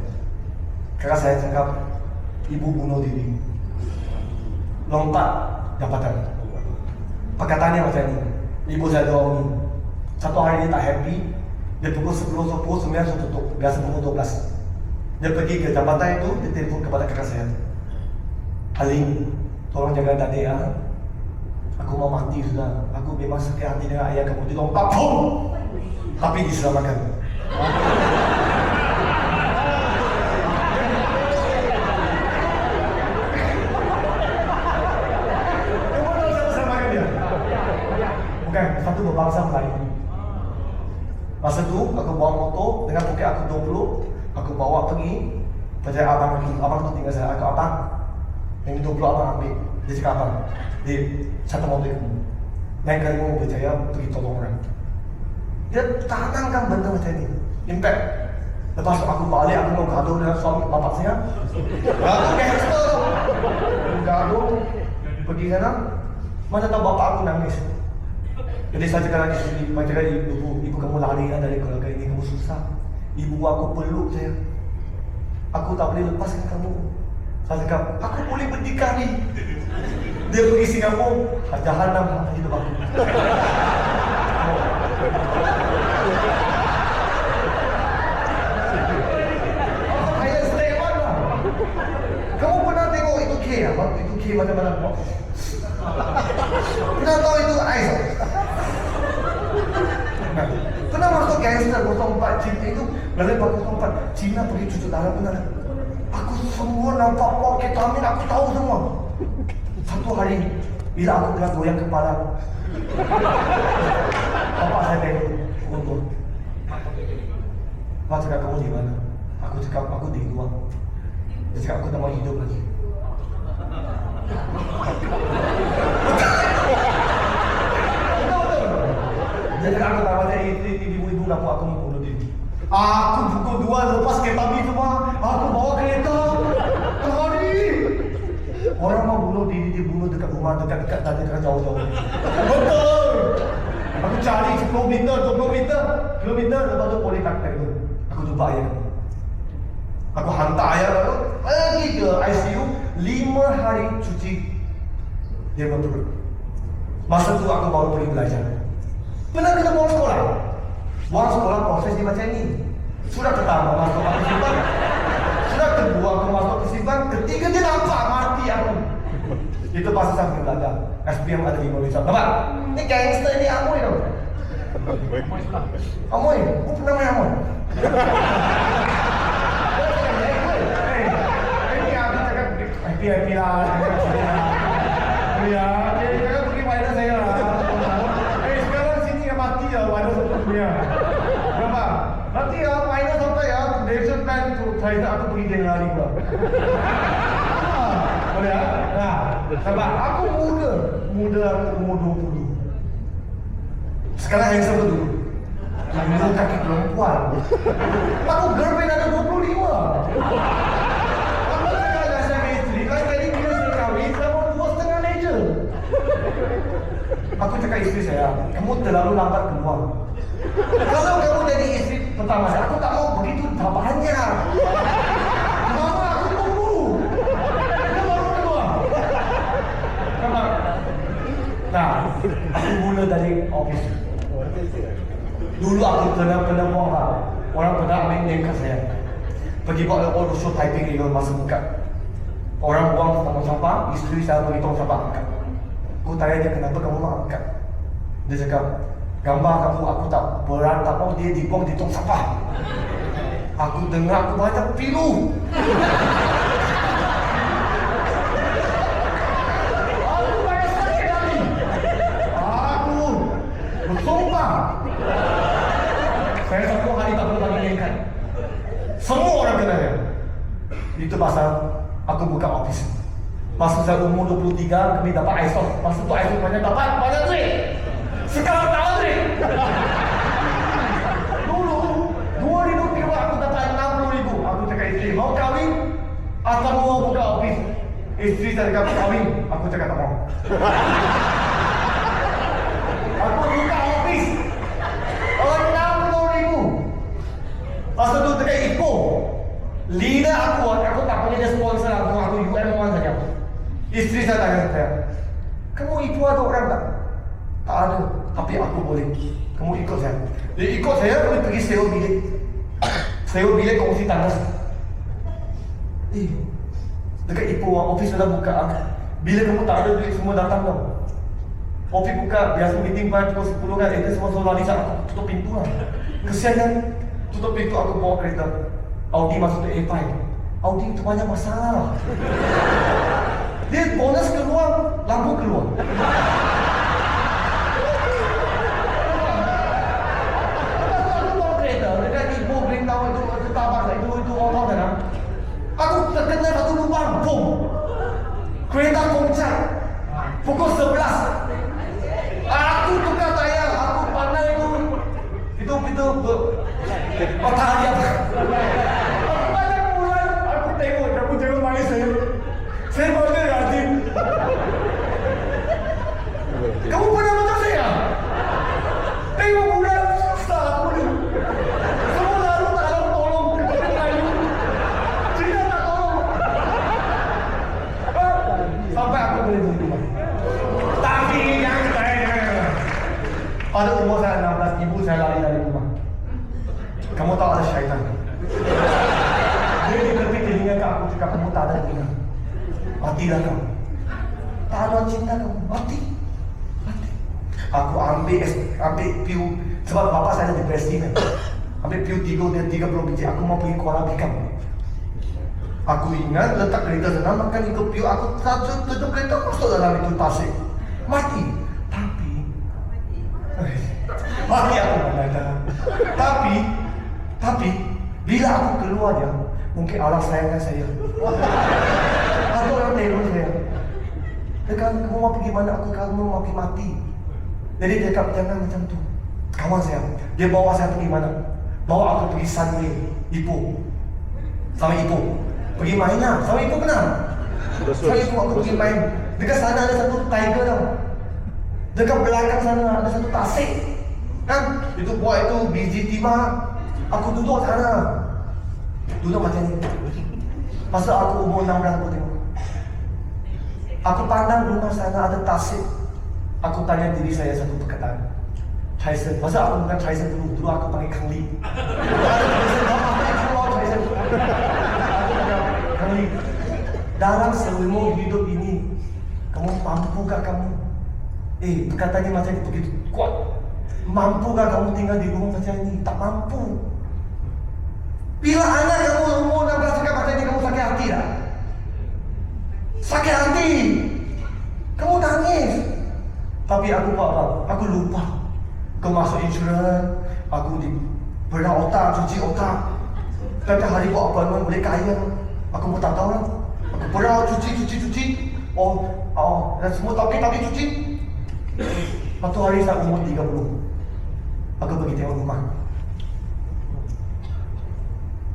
Kakak saya cakap, ibu bunuh diri. Lompat jabatan. Perkataannya macam ni. Ibu saya doa ni. Satu hari dia tak happy. Dia pukul 10, pukul 9 sudah tutup. Biasa pukul 12. Dia pergi ke jabatan itu, dia telefon kepada kakak saya. Halim, tolong jaga adik ya. Aku mau mati sudah. Aku memang sakit hati dengan ayah kamu. Dia lompat, boom! Tapi diselamatkan. Bukan, satu berbangsa Melayu. Masa tu, aku bawa motor dengan poket aku 20. Aku bawa pergi. Percaya abang lagi. Abang tu tinggal saya. Aku abang. Yang 20 abang ambil. Dia cakap abang. Dia satu motor kamu. Naik kali kamu percaya pergi tolong orang. Dia tanamkan benda macam ni. Impact. Lepas tu aku balik, aku mau gaduh dengan suami bapak saya. Aku gangster tu. Gaduh. Pergi sana. Mana tahu bapak aku nangis. Jadi saya cakap lagi sendiri, saya cakap ibu kamu lari dari keluarga ini, kamu susah. Ibu aku peluk saya. Aku tak boleh lepaskan kamu. Saya cakap, aku boleh berdikari. Dia pergi Singapura, jahanam hidup aku. Saya stay on lah. Kamu pernah tengok itu K lah? Itu K macam mana? Pernah tahu itu Ais? Pernah masuk gangster 04 Cina itu? Lalu 04 Cina pergi cucuk darah benar. Aku semua nampak poket kelamin, aku tahu semua. Satu hari, bila aku tengah goyang kepala, bapak saya tengok, pukul 2. Bapak cakap, kamu di mana? Aku cakap, aku di luar. Dia cakap, aku tak mau hidup lagi. Dia cakap, aku tak macam ibu-ibu nampak aku mau bunuh diri. Aku pukul 2 lepas ketabi semua. Aku bawa kereta. Lari. Orang mau bunuh diri, dia bunuh dekat rumah, dekat jauh-jauh. Betul. Aku cari 10 meter, 20 meter. Kilometer, lepas tu boleh tak itu. Aku jumpa ayah. Aku hantar ayah pergi ke ICU. 5 hari cuci. Dia betul. Masa tu aku baru pergi belajar. Pernah kena buang sekolah? Buang sekolah proses dia macam ni. Sudah pertama masuk ke simpan. Sudah kedua aku masuk ke simpan. Ketiga dia nampak mati aku. Itu pasal saya belajar. SPM ada 5 besar. Nampak? Ni gangster ni Amoy tau. Amoy? Aku pernah main Amoy. Ini aku cakap happy lah. Ya, dia cakap pergi pada saya lah. Sekarang sini yang mati lah pada sebelumnya. Berapa? Nanti ya, minus sampai ya, direction plan tu saya aku pergi dia lari pula. Boleh ya? Nah, sebab aku muda aku umur 20. Sekarang yang sama dulu. Muda kaki perempuan. Aku girlfriend ada 25. Aku cakap dah saya isteri, kalau tadi bila saya kahwin, saya mau 2,5 meja. Aku cakap isteri saya, kamu terlalu lambat keluar. Kalau kamu jadi isteri pertama saya, aku tak mau begitu tak banyak. Mama aku tunggu. Dia baru keluar. Nampak? Nah, aku mula dari office. Dulu aku pernah buang hal. Orang pernah main name kat saya. Pergi buat all show typing email masa buka. Orang buang tong sampah, isteri saya bagi tong sampah angkat. Aku tanya dia, kenapa kamu mau angkat? Dia cakap, gambar kamu aku tak berantak. Oh, dia dibuang di tong sampah. Aku dengar, aku banyak pilu. Aku banyak sakit hati. Aku bersumpah. Saya satu hari tak perlu lagi meningkat. Semua orang kenal dia. Itu pasal aku buka office. Masa saya umur 23, kami dapat ISO. Masa tu ISO banyak dapat duit. Sekarang tak ada duit. Dulu 2003 aku dapat 60,000. Aku cakap isteri, mau kahwin atau mau buka office? Isteri saya cakap kahwin. Aku cakap tak mau. Aku buka office 60,000. Masa tu cakap Ipoh. Leader aku tak punya dia sponsor aku UM1 saja. Isteri saya tanya saya, kamu itu ada orang tak? Tak ada, tapi aku boleh. Kamu ikut saya. Dia ikut saya, kami pergi sewa bilik. Sewa bilik kongsi tandas. Dekat Ipoh, office sudah buka. Bila kamu tak ada duit, semua datang tau. Office buka, biasa meeting pukul 10 kan. Itu semua lari sana, aku tutup pintu lah. Kesian kan? Tutup pintu, aku bawa kereta Audi masuk ke A5. Audi itu banyak masalah. Dia bonus keluar, lampu keluar. Aku bawa kereta dekat Ibu Green Tower itu Tabak itu orang kan. Aku terkena satu lubang, boom. Kereta koncak. Pukul 11. Aku tukar tayar, aku pandai itu patah dia. Aku tengok manis saya. Saya bangga Razim. Kamu pernah macam saya? Tengok bulan susah aku ni. Semua lalu tak ada tolong. Kepada kayu. Cina tak tolong. Sampai aku boleh beli rumah. Tapi yang saya. Pada umur saya 16, ibu saya lari dari rumah. Kamu tahu ada syaitan. Dia dikepit telinga ke aku cakap, kamu tak ada telinga. Matilah kamu. Tak ada cinta kamu. Mati. Aku ambil piu. Sebab bapa saya depresi kan. Ambil piu 30 biji. Aku mau pergi Kuala Bikam. Aku ingat letak kereta sana, makan ikut piu. Aku tutup kereta masuk dalam itu tasik. Mati. Mati aku mengadah. Tapi bila aku keluar dia, mungkin Allah sayangkan saya. Atau orang teror saya. Dia kata, kamu mau pergi mana? Kamu mau pergi mati. Jadi dia kata, jangan macam tu. Kawan saya, dia bawa saya pergi mana? Bawa aku pergi Sunway, Ipoh. Sama Ipoh. Pergi main lah. Sama Ipoh kenal? Sama Ipoh aku pergi main. Dekat sana ada satu tiger tau. Dekat belakang sana ada satu tasik. Kan? Itu buat itu biji timah. Aku duduk sana. Duduk macam ni. Masa aku umur 16 aku tengok. Aku pandang rumah sana ada tasik. Aku tanya diri saya satu perkataan. Tyson. Masa aku bukan Tyson dulu. Dulu aku panggil Kang Lee. Aku panggil Kang Lee. Dalam seumur hidup ini, kamu mampukah kamu? Perkataannya macam itu begitu kuat. Mampukah kamu tinggal di rumah macam ini? Tak mampu. Bila anak kamu umur 16 cakap macam ini, kamu sakit hati tak? Sakit hati. Kamu nangis. Tapi aku buat apa? Aku lupa. Aku masuk insurans. Aku berak otak, cuci otak. Tiap hari buat apa boleh kaya. Aku pun tak tahu lah. Aku berak, cuci. Dan semua tapi cuci. Satu hari saya umur 30. Aku pergi tengok rumah.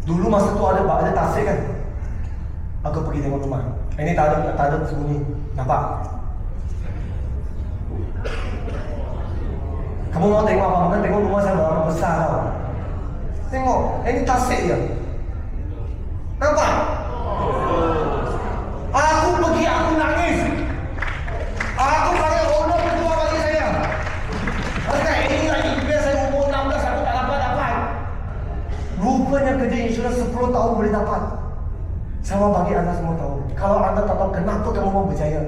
Dulu masa tu ada tasik kan. Aku pergi tengok rumah. Ini tak ada sembunyi. Nampak? Kamu mau tengok apa? Bukan tengok rumah saya berapa besar tau. Tengok, ini tasik dia. Nampak? Aku pergi, aku nangis. Aku panggil owner kedua kali saya. Okey, ini lagi biasa saya umur 16 aku tak dapat. Rupanya kerja insurans 10 tahun boleh dapat. Sama bagi anda semua tahu, kalau anda tak tahu kenapa kamu mau berjaya,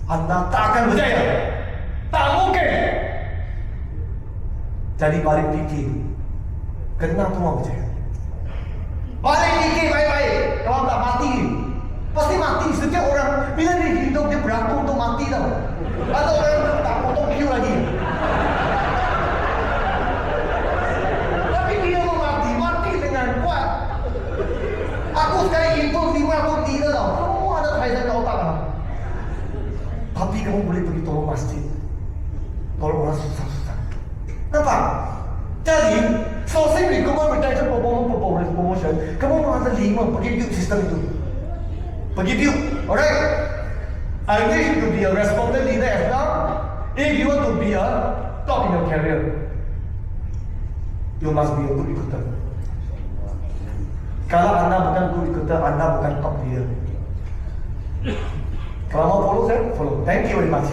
anda tak akan berjaya. Tak mungkin. Jadi balik fikir, kenapa mau berjaya? Balik fikir baik-baik. Kalau tak mati, pasti mati. Setiap orang bila dia hidup dia beratur untuk mati tau. Ada orang tak potong queue lagi. Tapi dia mau mati dengan kuat. Aku sekarang input 5 tau. Semua ada kaitan ke otak lah. Tapi kamu boleh pergi tolong masjid, tolong orang susah-susah. Nampak? Jadi, selesai kamu berjaya promotion, kamu mau ada 5 pergi build sistem itu. Pergi build, alright? I wish you to be a responsible leader as well. If you want to be a top in your career, you must be a good recruiter. Kalau anda bukan good recruiter, anda bukan top leader. Kalau mau follow saya, follow. Thank you very much.